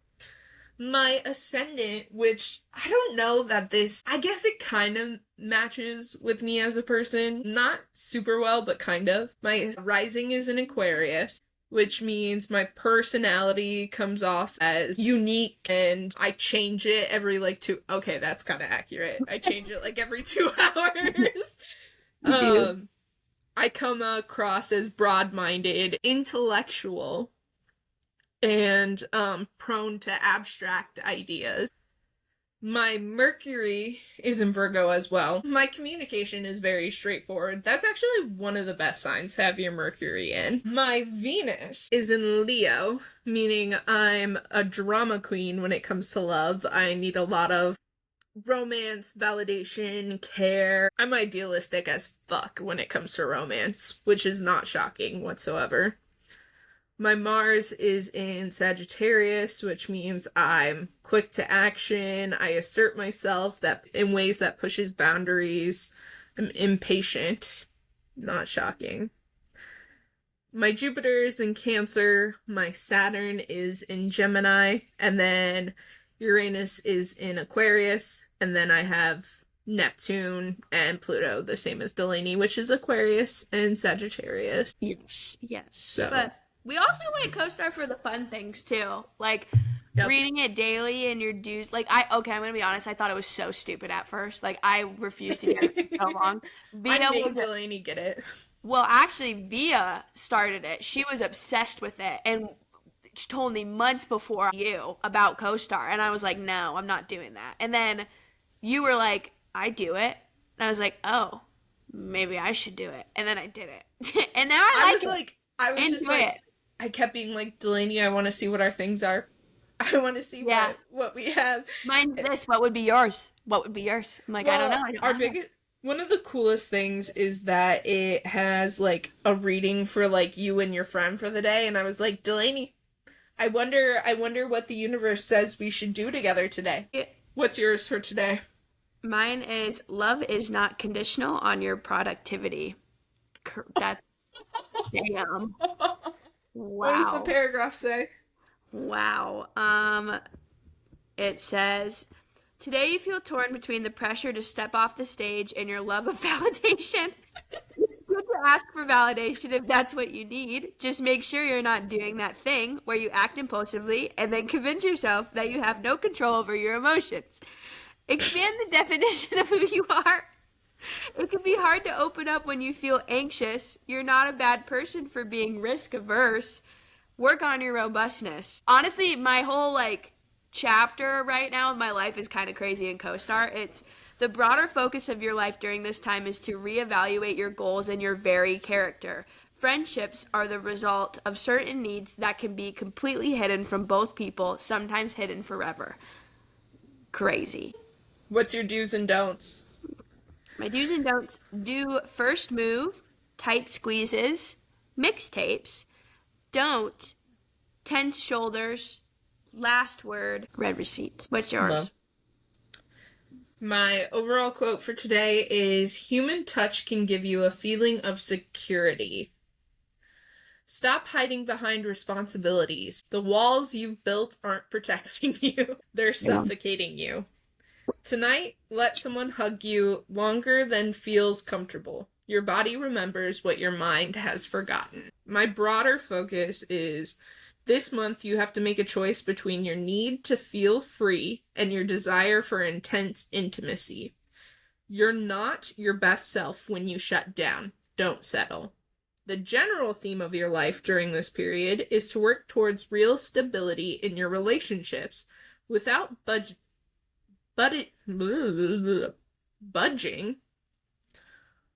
My ascendant, which I don't know that this, I guess it kind of matches with me as a person. Not super well, but kind of. My rising is in Aquarius, which means my personality comes off as unique and I change it every okay, that's kind of accurate. I change it every 2 hours. I come across as broad-minded, intellectual, and prone to abstract ideas. My Mercury is in Virgo as well. My communication is very straightforward. That's actually one of the best signs to have your Mercury in. My Venus is in Leo, meaning I'm a drama queen when it comes to love. I need a lot of romance, validation, care. I'm idealistic as fuck when it comes to romance, which is not shocking whatsoever. My Mars is in Sagittarius, which means I'm quick to action. I assert myself in ways that pushes boundaries. I'm impatient. Not shocking. My Jupiter is in Cancer. My Saturn is in Gemini. And then Uranus is in Aquarius. And then I have Neptune and Pluto, the same as Delaney, which is Aquarius and Sagittarius. Yes. So... But we also like CoStar for the fun things too, reading it daily and your dues. I'm gonna be honest. I thought it was so stupid at first. I refused to get it for so long. I made Delaney get it. Well, actually, Via started it. She was obsessed with it, and she told me months before you about CoStar, and I was like, no, I'm not doing that. And then you were like, I do it, and I was like, oh, maybe I should do it. And then I did it, and now I like it. I kept being like, Delaney, I want to see what our things are. I want to see what we have. Mine's this. What would be yours? What would be yours? I'm like, well, I don't know. One of the coolest things is that it has a reading for you and your friend for the day. And I was like, Delaney, I wonder what the universe says we should do together today. What's yours for today? Mine is love is not conditional on your productivity. That's damn. Wow. What does the paragraph say? Wow. It says, today you feel torn between the pressure to step off the stage and your love of validation. It's good to ask for validation if that's what you need. Just make sure you're not doing that thing where you act impulsively and then convince yourself that you have no control over your emotions. Expand the definition of who you are. It can be hard to open up when you feel anxious. You're not a bad person for being risk averse. Work on your robustness. Honestly, my whole chapter right now of my life is kind of crazy in CoStar. It's the broader focus of your life during this time is to reevaluate your goals and your very character. Friendships are the result of certain needs that can be completely hidden from both people, sometimes hidden forever. Crazy. What's your do's and don'ts? My do's and don'ts: do first move, tight squeezes, mixtapes. Don't tense shoulders, last word, read receipts. What's yours? Love. My overall quote for today is, human touch can give you a feeling of security. Stop hiding behind responsibilities. The walls you've built aren't protecting you. They're suffocating you. Tonight, let someone hug you longer than feels comfortable. Your body remembers what your mind has forgotten. My broader focus is, this month you have to make a choice between your need to feel free and your desire for intense intimacy. You're not your best self when you shut down. Don't settle. The general theme of your life during this period is to work towards real stability in your relationships without budging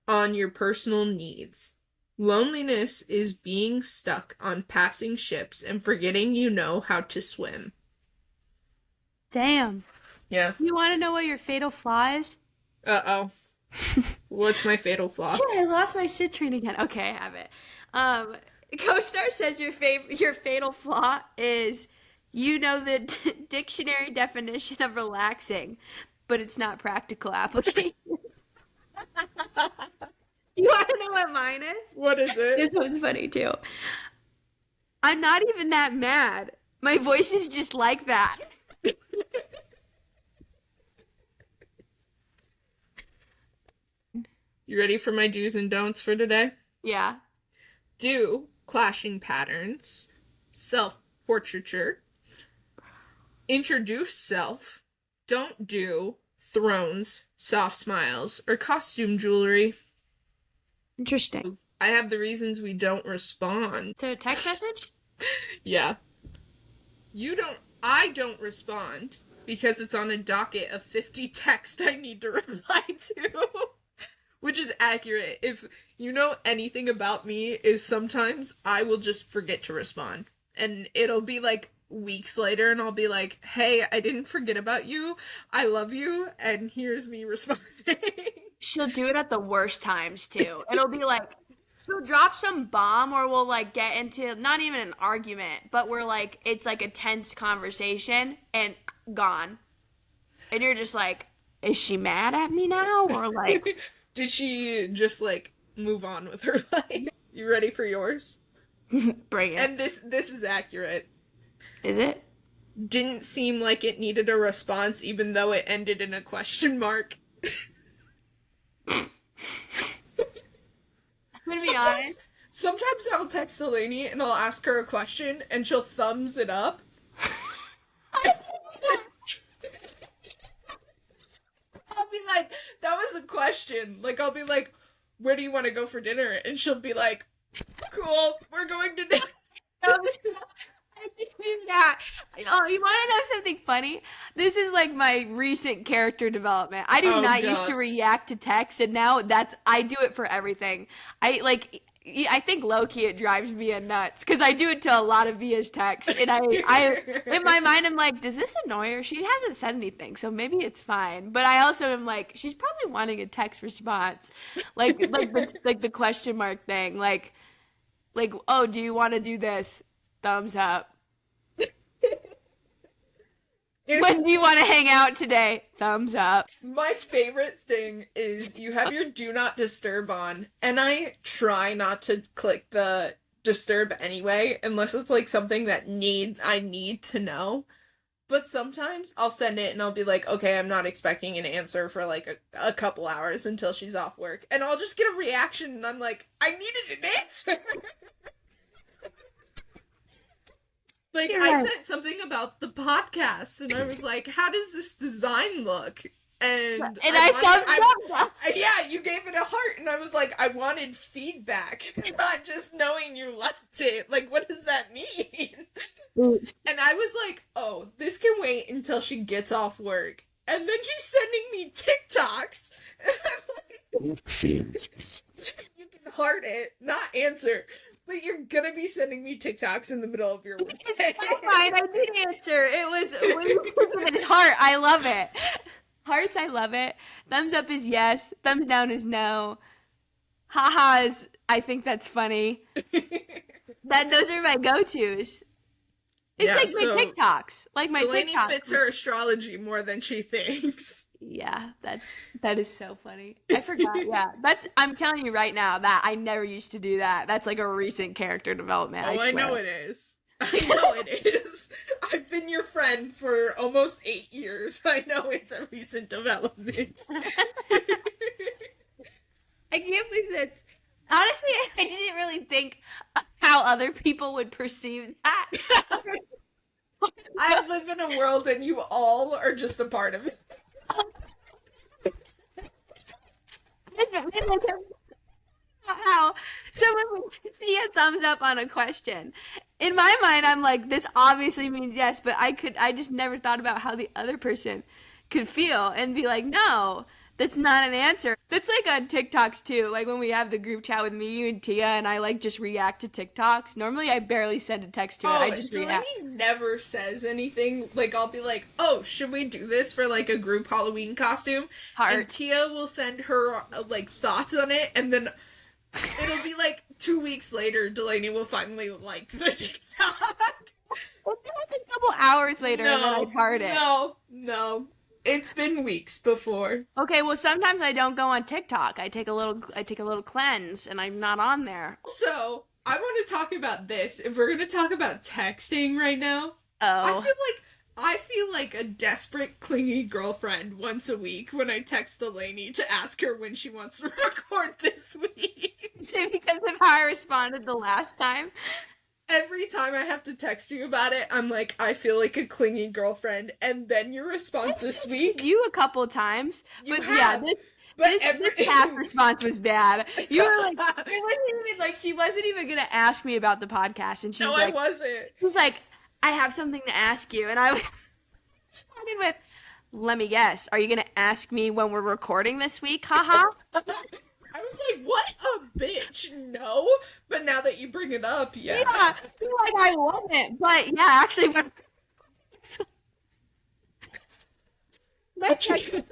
on your personal needs. Loneliness is being stuck on passing ships and forgetting you know how to swim. Damn. Yeah. You want to know what your fatal flaw is? Uh-oh. What's my fatal flaw? Shit, I lost my citrine again. Okay, I have it. CoStar says your fatal flaw is, you know the dictionary definition of relaxing, but it's not practical application. You want to know what mine is? What is it? This one's funny too. I'm not even that mad. My voice is just like that. You ready for my do's and don'ts for today? Yeah. Do clashing patterns, self-portraiture, introduce self, don't do thrones, soft smiles, or costume jewelry. Interesting. I have the reasons we don't respond. To a text message? Yeah. I don't respond because it's on a docket of 50 texts I need to reply to. Which is accurate. If you know anything about me, is sometimes I will just forget to respond. And it'll be like weeks later and I'll be like, hey, I didn't forget about you. I love you. And here's me responding. She'll do it at the worst times too. It'll be like, she'll drop some bomb, or we'll like get into not even an argument, but we're like, it's like a tense conversation and gone. And you're just like, is she mad at me now? Or like, did she just like move on with her life? You ready for yours? bring it. And this is accurate. Is it? Didn't seem like it needed a response even though it ended in a question mark. I'm gonna be honest. Sometimes I'll text Dalany and I'll ask her a question and she'll thumbs it up. I'll be like, that was a question. Like, I'll be like, where do you want to go for dinner? And she'll be like, cool, we're going to dinner. I do that. Oh, you want to know something funny? This is like my recent character development. I do not used to react to text, and now I do it for everything. I think low-key it drives Via nuts because I do it to a lot of Via's texts, and I in my mind I'm like, does this annoy her? She hasn't said anything, so maybe it's fine. But I also am like, she's probably wanting a text response, like the question mark thing, like oh, do you want to do this? Thumbs up. When do you want to hang out today? Thumbs up. My favorite thing is you have your do not disturb on, and I try not to click the disturb anyway, unless it's like something that I need to know. But sometimes I'll send it and I'll be like, okay, I'm not expecting an answer for like a couple hours until she's off work. And I'll just get a reaction and I'm like, I needed an answer. Like, yeah. I said something about the podcast, and I was like, how does this design look? And I thumbs up. Yeah, you gave it a heart, and I was like, I wanted feedback, not just knowing you liked it. Like, what does that mean? And I was like, oh, this can wait until she gets off work. And then she's sending me TikToks. And I'm like, you can heart it, not answer. But you're gonna be sending me TikToks in the middle of your work. It's fine, I did answer. It was when you put his heart. I love it. Hearts, I love it. Thumbs up is yes. Thumbs down is no. Haha is, I think that's funny. Those are my go-tos. It's Yeah, like my so TikToks. Like my Dalany TikTok. fits her astrology more than she thinks. Yeah, that is so funny. I forgot. Yeah, I'm telling you right now that I never used to do that. That's like a recent character development. I Oh, I swear. know it is. I know it is. I've been your friend for almost 8 years. I know it's a recent development. I can't believe that. Honestly, I didn't really think how other people would perceive that. I live in a world and you all are just a part of it. How someone would see a thumbs up on a question. In my mind, I'm like, this obviously means yes, but I just never thought about how the other person could feel and be like, no, that's not an answer. That's like on TikToks too. Like when we have the group chat with me, you, and Tia, and I like just react to TikToks. Normally, I barely send a text to it. I just Delaney react. never says anything. Like, I'll be like, oh, should we do this for, like, a group Halloween costume? Heart. And Tia will send her, like, thoughts on it, and then it'll be, like, 2 weeks later, Delaney will finally like the TikTok. Well, then like a couple hours later, and then I'd heart it. No. It's been weeks before. Okay, well sometimes I don't go on TikTok. I take a little cleanse, and I'm not on there. So I want to talk about this. If we're gonna talk about texting right now, Oh. I feel like a desperate, clingy girlfriend once a week when I text Delaney to ask her when she wants to record this week. Because of how I responded the last time. Every time I have to text you about it, I'm like, I feel like a clingy girlfriend, and then your response this week. You a couple times, but have, yeah, but this past response was bad. You were like, it wasn't even like she wasn't even gonna ask me about the podcast, and she's like, I wasn't. She's like, I have something to ask you, and I was responding with, let me guess, are you gonna ask me when we're recording this week? Haha. I was like, what a bitch. No. But now that you bring it up, yeah. Yeah, you're like I wasn't, but yeah, actually, my texting's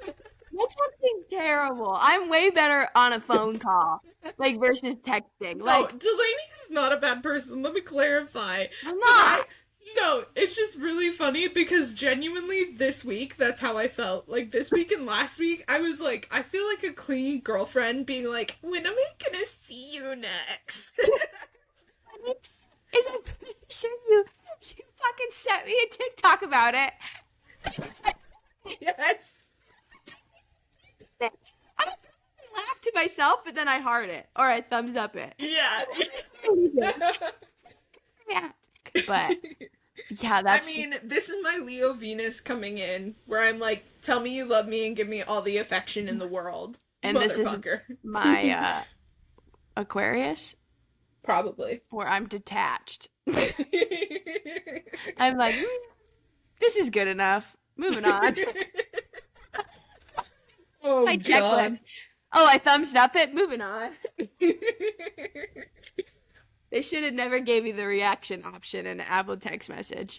terrible. I'm way better on a phone call, like versus texting. Like, no, Delaney is not a bad person. Let me clarify. I'm not. No, it's just really funny because genuinely this week, that's how I felt. Like this week and last week, I was like, I feel like a clingy girlfriend being like, when am I gonna see you next? Is I'm pretty sure you fucking sent me a TikTok about it. Yes. I laugh to myself, but then I heart it or I thumbs up it. Yeah. Yeah, but yeah, that's. I mean, this is my Leo Venus coming in, where I'm like, tell me you love me and give me all the affection in the world. And this is my Aquarius, probably, where I'm detached. I'm like, this is good enough. Moving on. Oh, my God. checklist. Oh, I thumbs up it. Moving on. They should have never gave me the reaction option in an Apple text message.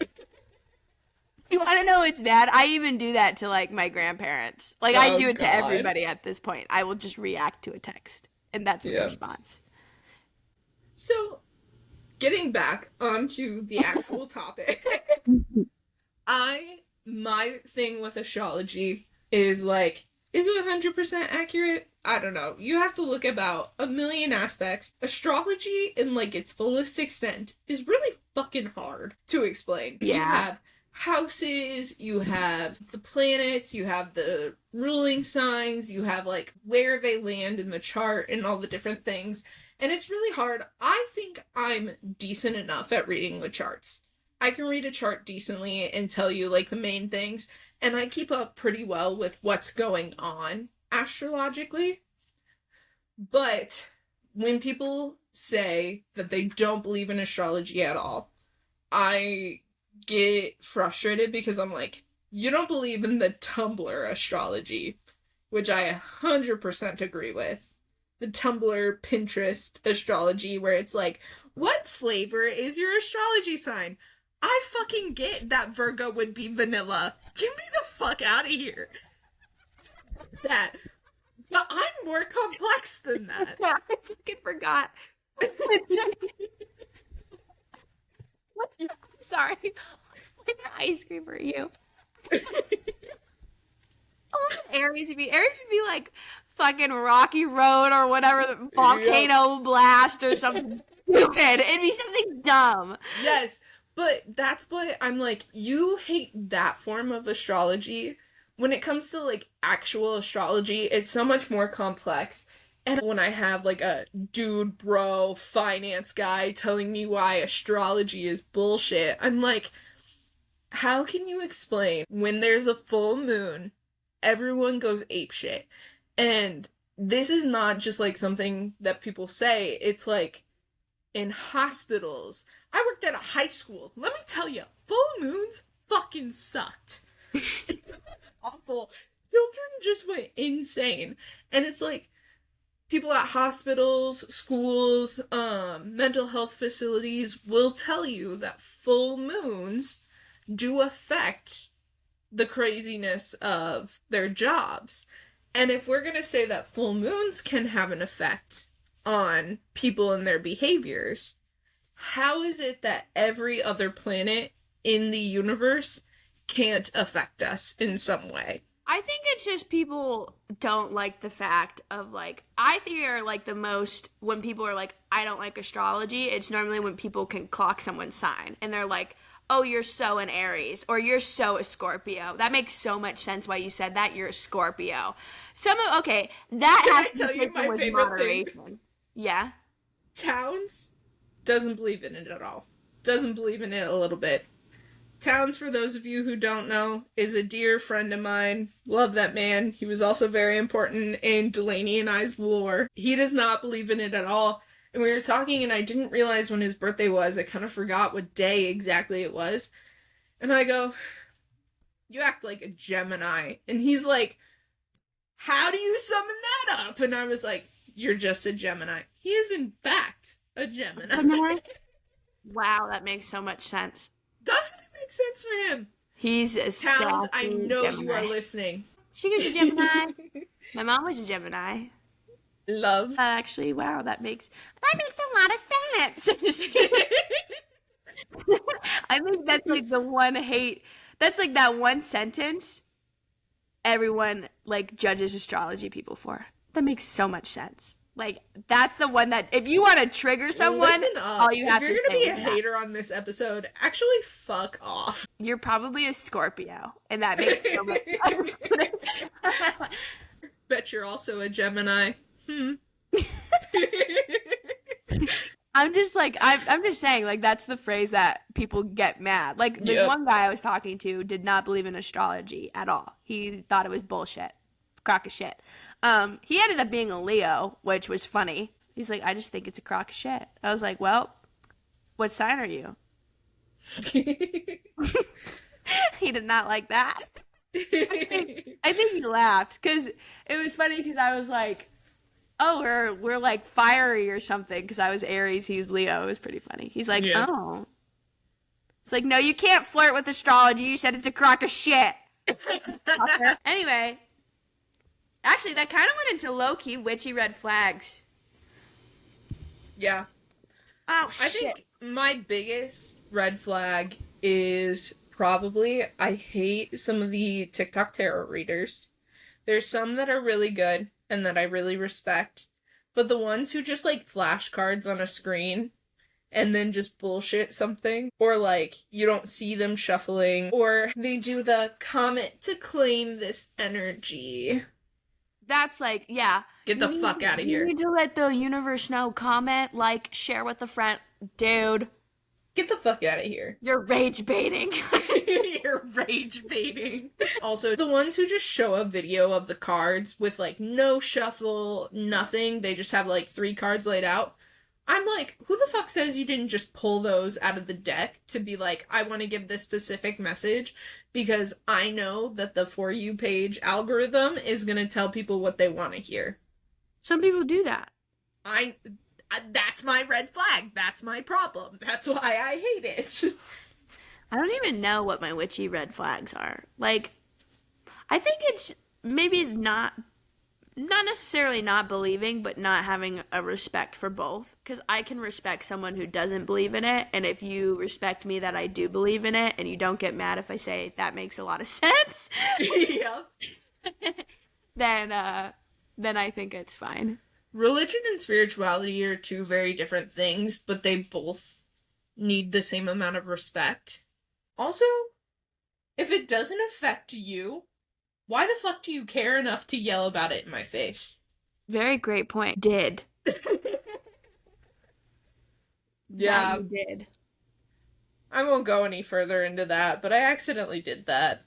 You want to know what's bad? I even do that to like my grandparents. Like I do it to everybody at this point. I will just react to a text, and that's my response. So, getting back onto the actual topic, my thing with astrology is like, is it 100% accurate? I don't know. You have to look about a million aspects. Astrology, in like its fullest extent, is really fucking hard to explain. Yeah. You have houses, you have the planets, you have the ruling signs, you have like where they land in the chart and all the different things. And it's really hard. I think I'm decent enough at reading the charts. I can read a chart decently and tell you like the main things, and I keep up pretty well with what's going on astrologically. But when people say that they don't believe in astrology at all, I get frustrated because I'm like, you don't believe in the Tumblr astrology, which I 100% agree with. The Tumblr, Pinterest astrology, where it's like, what flavor is your astrology sign? I fucking get that Virgo would be vanilla. Get me the fuck out of here. That. But I'm more complex than that. Yeah, I fucking forgot. What's Sorry. Flavor ice cream for you. I want Aries to be. Aries would be like fucking Rocky Road or whatever, the Volcano Blast or something stupid. It'd be something dumb. Yes, but that's why I'm like, you hate that form of astrology. When it comes to like actual astrology, it's so much more complex. And when I have like a dude bro finance guy telling me why astrology is bullshit, I'm like, how can you explain when there's a full moon, everyone goes apeshit? And this is not just like something that people say, it's like in hospitals. I worked at a high school. Let me tell you, full moons fucking sucked. It's awful. Children just went insane. And it's like, people at hospitals, schools, mental health facilities will tell you that full moons do affect the craziness of their jobs. And if we're going to say that full moons can have an effect on people and their behaviors, how is it that every other planet in the universe can't affect us in some way? I think it's just people don't like the fact of like, I think are like the most, when people are like, I don't like astrology, it's normally when people can clock someone's sign and they're like, oh, you're so an Aries or you're so a Scorpio. That makes so much sense why you said that. You're a Scorpio. Okay, that Can has I tell you my favorite thing? Yeah. Towns doesn't believe in it at all. Doesn't believe in it a little bit. Towns, for those of you who don't know, is a dear friend of mine. Love that man. He was also very important in Dalany and I's lore. He does not believe in it at all. And we were talking and I didn't realize when his birthday was. I kind of forgot what day exactly it was. And I go, you act like a Gemini. And he's like, how do you summon that up? And I was like, you're just a Gemini. He is in fact a Gemini. Wow, that makes so much sense. Doesn't it make sense for him? He's a Towns, I know Gemini. you are listening. She was a Gemini. My mom was a Gemini. Love. Actually, wow, that makes a lot of sense. Just kidding. I think that's like the one hate. That's like that one sentence everyone like judges astrology people for. That makes so much sense. Like, that's the one that, if you want to trigger someone, Listen up. all you have if you're to gonna say be a is that. hater on this episode, actually fuck off. You're probably a Scorpio, and that makes so much sense. Bet you're also a Gemini. I'm just like, I'm just saying, like, that's the phrase that people get mad. Like, this one guy I was talking to did not believe in astrology at all. He thought it was bullshit. Crock of shit. He ended up being a Leo, which was funny. He's like, I just think it's a crock of shit. I was like, well, what sign are you? He did not like that. I think he laughed because it was funny because I was like, oh, we're like fiery or something because I was Aries, he was Leo. It was pretty funny. He's like, oh. It's like, no, you can't flirt with astrology. You said it's a crock of shit. Anyway. Actually, that kind of went into low-key witchy red flags. Yeah. Oh, shit. I think my biggest red flag is probably I hate some of the TikTok tarot readers. There's some that are really good and that I really respect. But the ones who just like flash cards on a screen and then just bullshit something, or like you don't see them shuffling, or they do the comment to claim this energy. That's like, yeah. Get the fuck out of here. You need to let the universe know, comment, like, share with a friend. Dude. Get the fuck out of here. You're rage baiting. You're rage baiting. Also, the ones who just show a video of the cards with, like, no shuffle, nothing. They just have, like, 3 cards laid out. I'm like, who the fuck says you didn't just pull those out of the deck to be like, I want to give this specific message because I know that the For You page algorithm is going to tell people what they want to hear. Some people do that. That's my red flag. That's my problem. That's why I hate it. I don't even know what my witchy red flags are. Like, I think it's maybe not not necessarily not believing, but not having a respect for both. Because I can respect someone who doesn't believe in it, and if you respect me that I do believe in it, and you don't get mad if I say that makes a lot of sense, Yep. then I think it's fine. Religion and spirituality are two very different things, but they both need the same amount of respect. Also, if it doesn't affect you, why the fuck do you care enough to yell about it in my face? Very great point. Did. Yeah. That you did. I won't go any further into that, but I accidentally did that.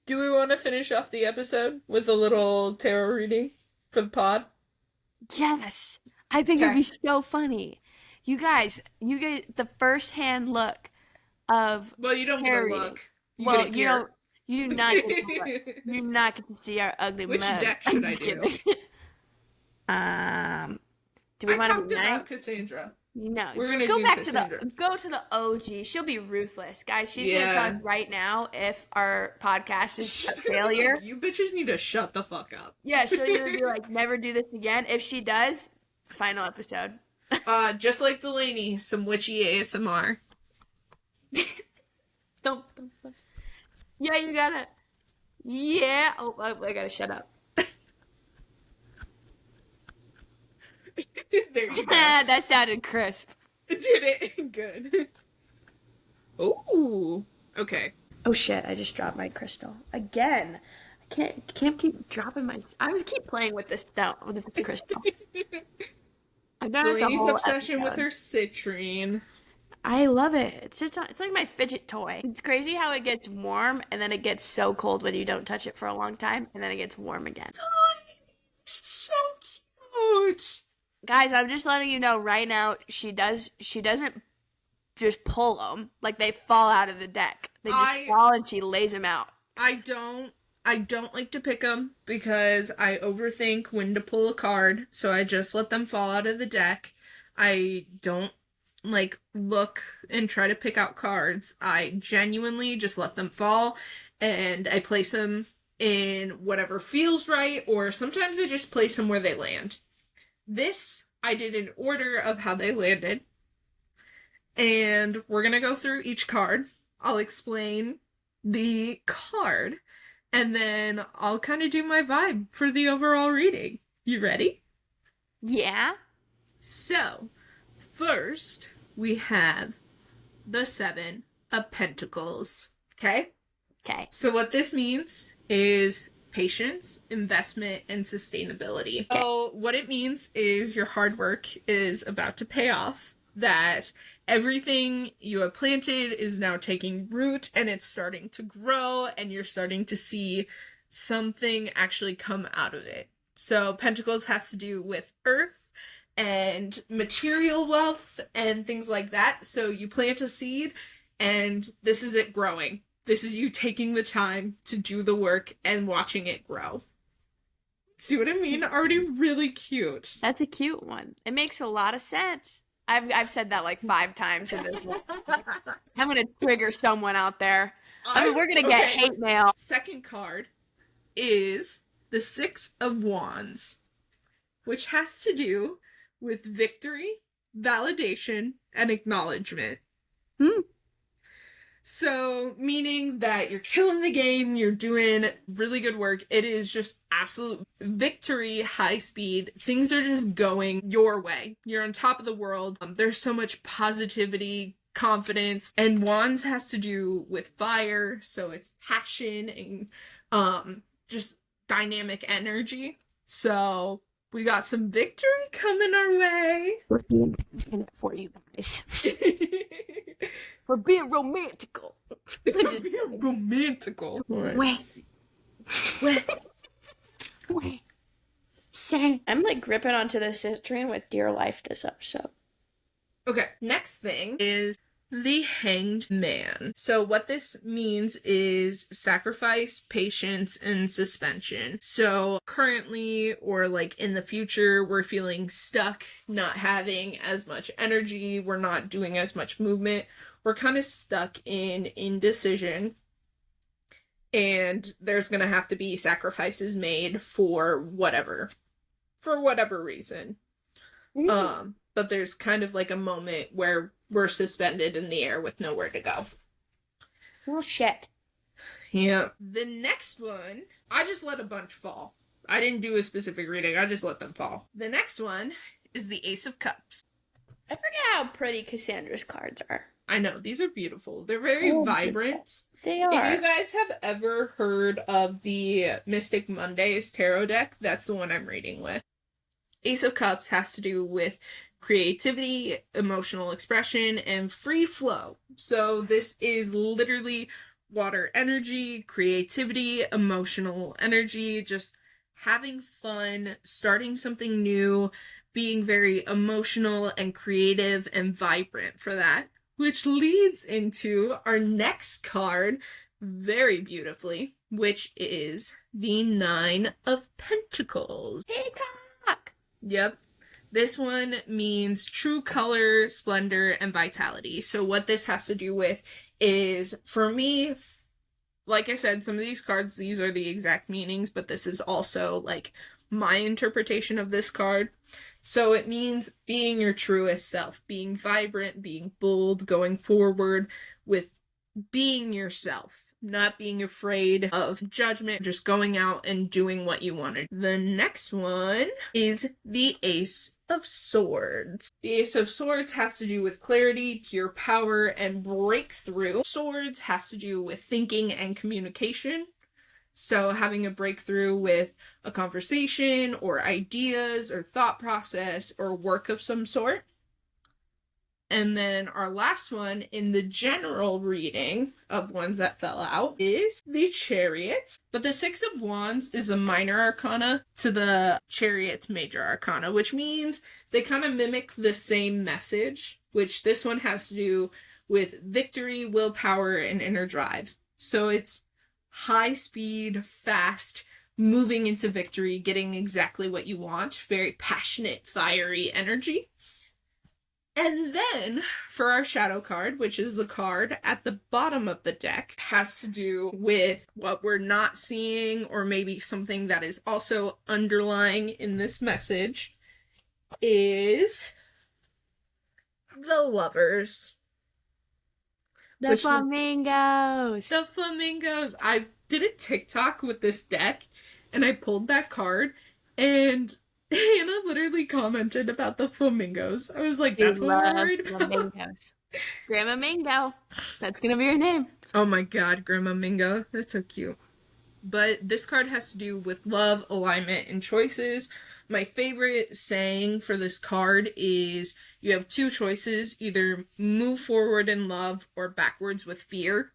Do we want to finish off the episode with a little tarot reading for the pod? Yes. I think it'd be so funny. You guys, you get the first-hand look of Well, you don't get tarot a reading. look. Well, get a you tear. don't. You do not get to look. You do not get to see our ugly Which mug. deck should I I'm do? kidding. Do we I want to talked be nice? about Cassandra. No, We're gonna go do back Cassandra. go to the OG. She'll be ruthless, guys. She's Yeah. gonna tell us right now if our podcast is She's a gonna be failure. like, you bitches need to shut the fuck up. Yeah, she'll either be like, never do this again. If she does, final episode. Just like Dalany, some witchy ASMR. Thump, thump, thump. Yeah, you gotta. Yeah. Oh, I gotta shut up. There you go. That sounded crisp. Did it? Good. Ooh. Okay. Oh shit! I just dropped my crystal again. I can't keep dropping my. I would keep playing with this stone with this crystal. I've done it the Dalany's whole obsession with episode. her citrine. I love it. It's like my fidget toy. It's crazy how it gets warm and then it gets so cold when you don't touch it for a long time, and then it gets warm again. It's so cute. Guys, I'm just letting you know right now. She doesn't just pull them like they fall out of the deck. They just fall and she lays them out. I don't like to pick them because I overthink when to pull a card, so I just let them fall out of the deck. I don't like look and try to pick out cards. I genuinely just let them fall and I place them in whatever feels right, or sometimes I just place them where they land. This I did in order of how they landed. And we're gonna go through each card. I'll explain the card, and then I'll kind of do my vibe for the overall reading. You ready? Yeah. So, first, we have the Seven of Pentacles. Okay? Okay. So what this means is patience, investment, and sustainability. So what it means is your hard work is about to pay off, that everything you have planted is now taking root and it's starting to grow and you're starting to see something actually come out of it. So Pentacles has to do with earth and material wealth and things like that. So you plant a seed and this is it growing. This is you taking the time to do the work and watching it grow. See what I mean? Already really cute. That's a cute one. It makes a lot of sense. I've said that like 5 times in this one. I'm gonna trigger someone out there. I mean, we're gonna get hate mail. Second card is the Six of Wands, which has to do with victory, validation, and acknowledgement. So, meaning that you're killing the game, you're doing really good work. It is just absolute victory, high speed. Things are just going your way. You're on top of the world. There's so much positivity, confidence, and Wands has to do with fire, so it's passion and just dynamic energy. So, we got some victory coming our way. We're being passionate for you guys. We're being romantical. We're being romantical. Wait. Say. I'm like gripping onto the citrine with dear life this episode. Okay, next thing is the Hanged Man. So what this means is sacrifice, patience, and suspension. So currently, or like in the future, we're feeling stuck, not having as much energy, we're not doing as much movement, we're kind of stuck in indecision, and there's gonna have to be sacrifices made for whatever reason. But there's kind of like a moment where we're suspended in the air with nowhere to go. Well, shit. Yeah. The next one, I just let a bunch fall. I didn't do a specific reading, I just let them fall. The next one is the Ace of Cups. I forget how pretty Cassandra's cards are. I know, these are beautiful. They're very vibrant. They are. If you guys have ever heard of the Mystic Mondays tarot deck, that's the one I'm reading with. Ace of Cups has to do with creativity, emotional expression, and free flow. So this is literally water energy, creativity, emotional energy, just having fun, starting something new, being very emotional and creative and vibrant for that. Which leads into our next card very beautifully, which is the Nine of Pentacles. Peacock! Yep. This one means true color, splendor, and vitality. So what this has to do with is, for me, like I said, some of these cards, these are the exact meanings, but this is also like my interpretation of this card. So it means being your truest self, being vibrant, being bold, going forward with being yourself, not being afraid of judgment, just going out and doing what you wanted. The next one is the Ace of Swords. The Ace of Swords has to do with clarity, pure power, and breakthrough. Swords has to do with thinking and communication. So having a breakthrough with a conversation or ideas or thought process or work of some sort. And then our last one in the general reading of ones that fell out is the Chariot. But the Six of Wands is a minor arcana to the Chariot's major arcana, which means they kind of mimic the same message, which this one has to do with victory, willpower, and inner drive. So it's high speed, fast, moving into victory, getting exactly what you want, very passionate, fiery energy. And then, for our shadow card, which is the card at the bottom of the deck, has to do with what we're not seeing, or maybe something that is also underlying in this message, is the Lovers. The flamingos! The flamingos! I did a TikTok with this deck, and I pulled that card, and Hannah literally commented about the flamingos. I was like, that's what we're worried about. Flamingos. Grandma Mingo. That's gonna be your name. Oh my god, Grandma Mingo. That's so cute. But this card has to do with love, alignment, and choices. My favorite saying for this card is you have two choices, either move forward in love or backwards with fear.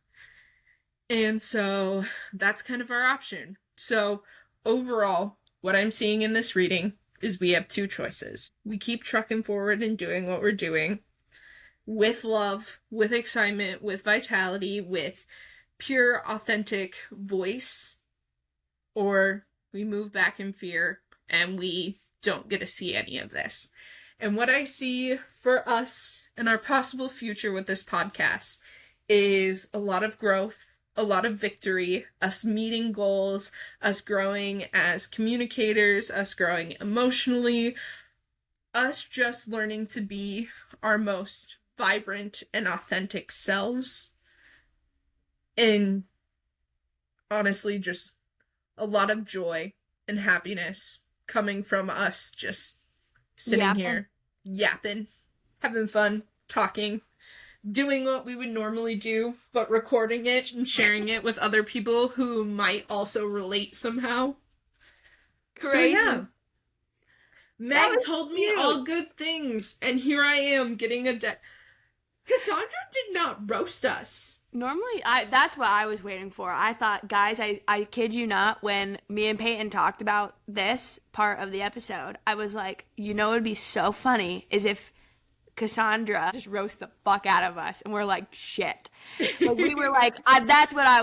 And so that's kind of our option. So overall, what I'm seeing in this reading is we have two choices. We keep trucking forward and doing what we're doing with love, with excitement, with vitality, with pure, authentic voice, or we move back in fear and we don't get to see any of this. And what I see for us and our possible future with this podcast is a lot of growth, a lot of victory, us meeting goals, us growing as communicators, us growing emotionally, us just learning to be our most vibrant and authentic selves. And honestly, just a lot of joy and happiness coming from us just sitting here, yapping, having fun, talking, doing what we would normally do, but recording it and sharing it with other people who might also relate somehow. Crazy. So, yeah. Meg told me all good things, and here I am getting a Cassandra did not roast us. Normally, that's what I was waiting for. I thought, guys, I kid you not, when me and Payton talked about this part of the episode, I was like, you know what would be so funny is if Cassandra just roast the fuck out of us, and we're like, shit. But we were like, that's what I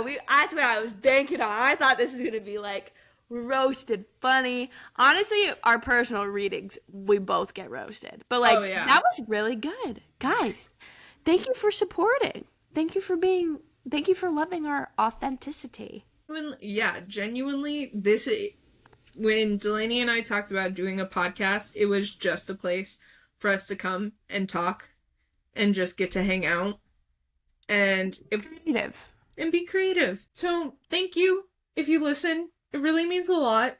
was banking on. I thought this was gonna be like roasted funny. Honestly, our personal readings, we both get roasted. But like, that was really good, guys. thank you for supporting. Thank you for loving our authenticity. Yeah, genuinely, when Delaney and I talked about doing a podcast, it was just a place for us to come and talk and just get to hang out and Creative. and be creative. So, thank you if you listen. It really means a lot.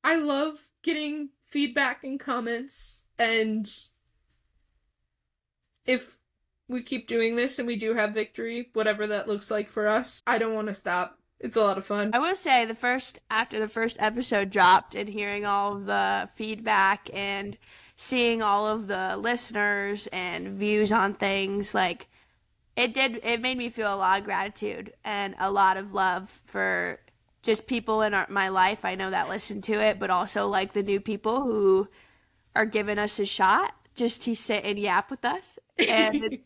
I love getting feedback and comments, and if we keep doing this and we do have victory, whatever that looks like for us, I don't want to stop. It's a lot of fun. I will say after the first episode dropped and hearing all of the feedback and seeing all of the listeners and views on things, like it made me feel a lot of gratitude and a lot of love for just people in my life I know that listen to it, but also like the new people who are giving us a shot just to sit and yap with us. And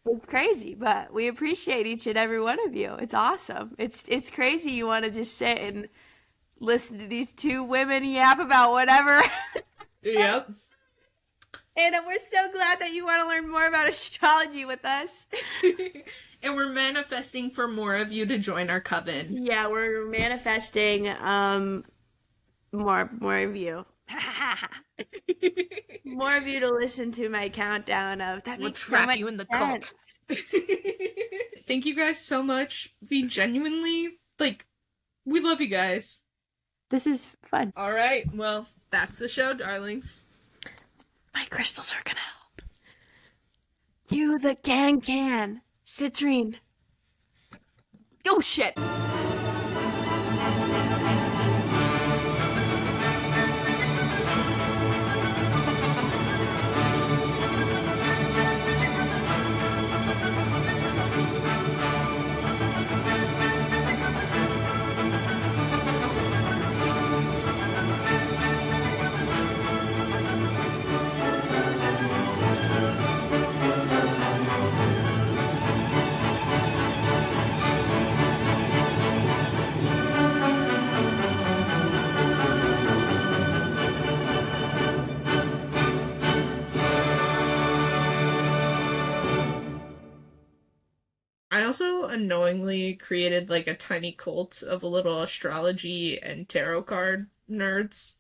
it's crazy, but we appreciate each and every one of you. It's awesome. It's crazy you want to just sit and listen to these two women yap about whatever. Yep. And we're so glad that you want to learn more about astrology with us. And we're manifesting for more of you to join our coven. Yeah, we're manifesting more of you. More of you to listen to my countdown of that. We'll makes trap so much you in the sense. cult. Thank you guys so much. We genuinely, we love you guys. This is fun. All right, well, that's the show, darlings. My crystals are gonna help. You the can. Citrine. Oh shit. I also unknowingly created a tiny cult of a little astrology and tarot card nerds.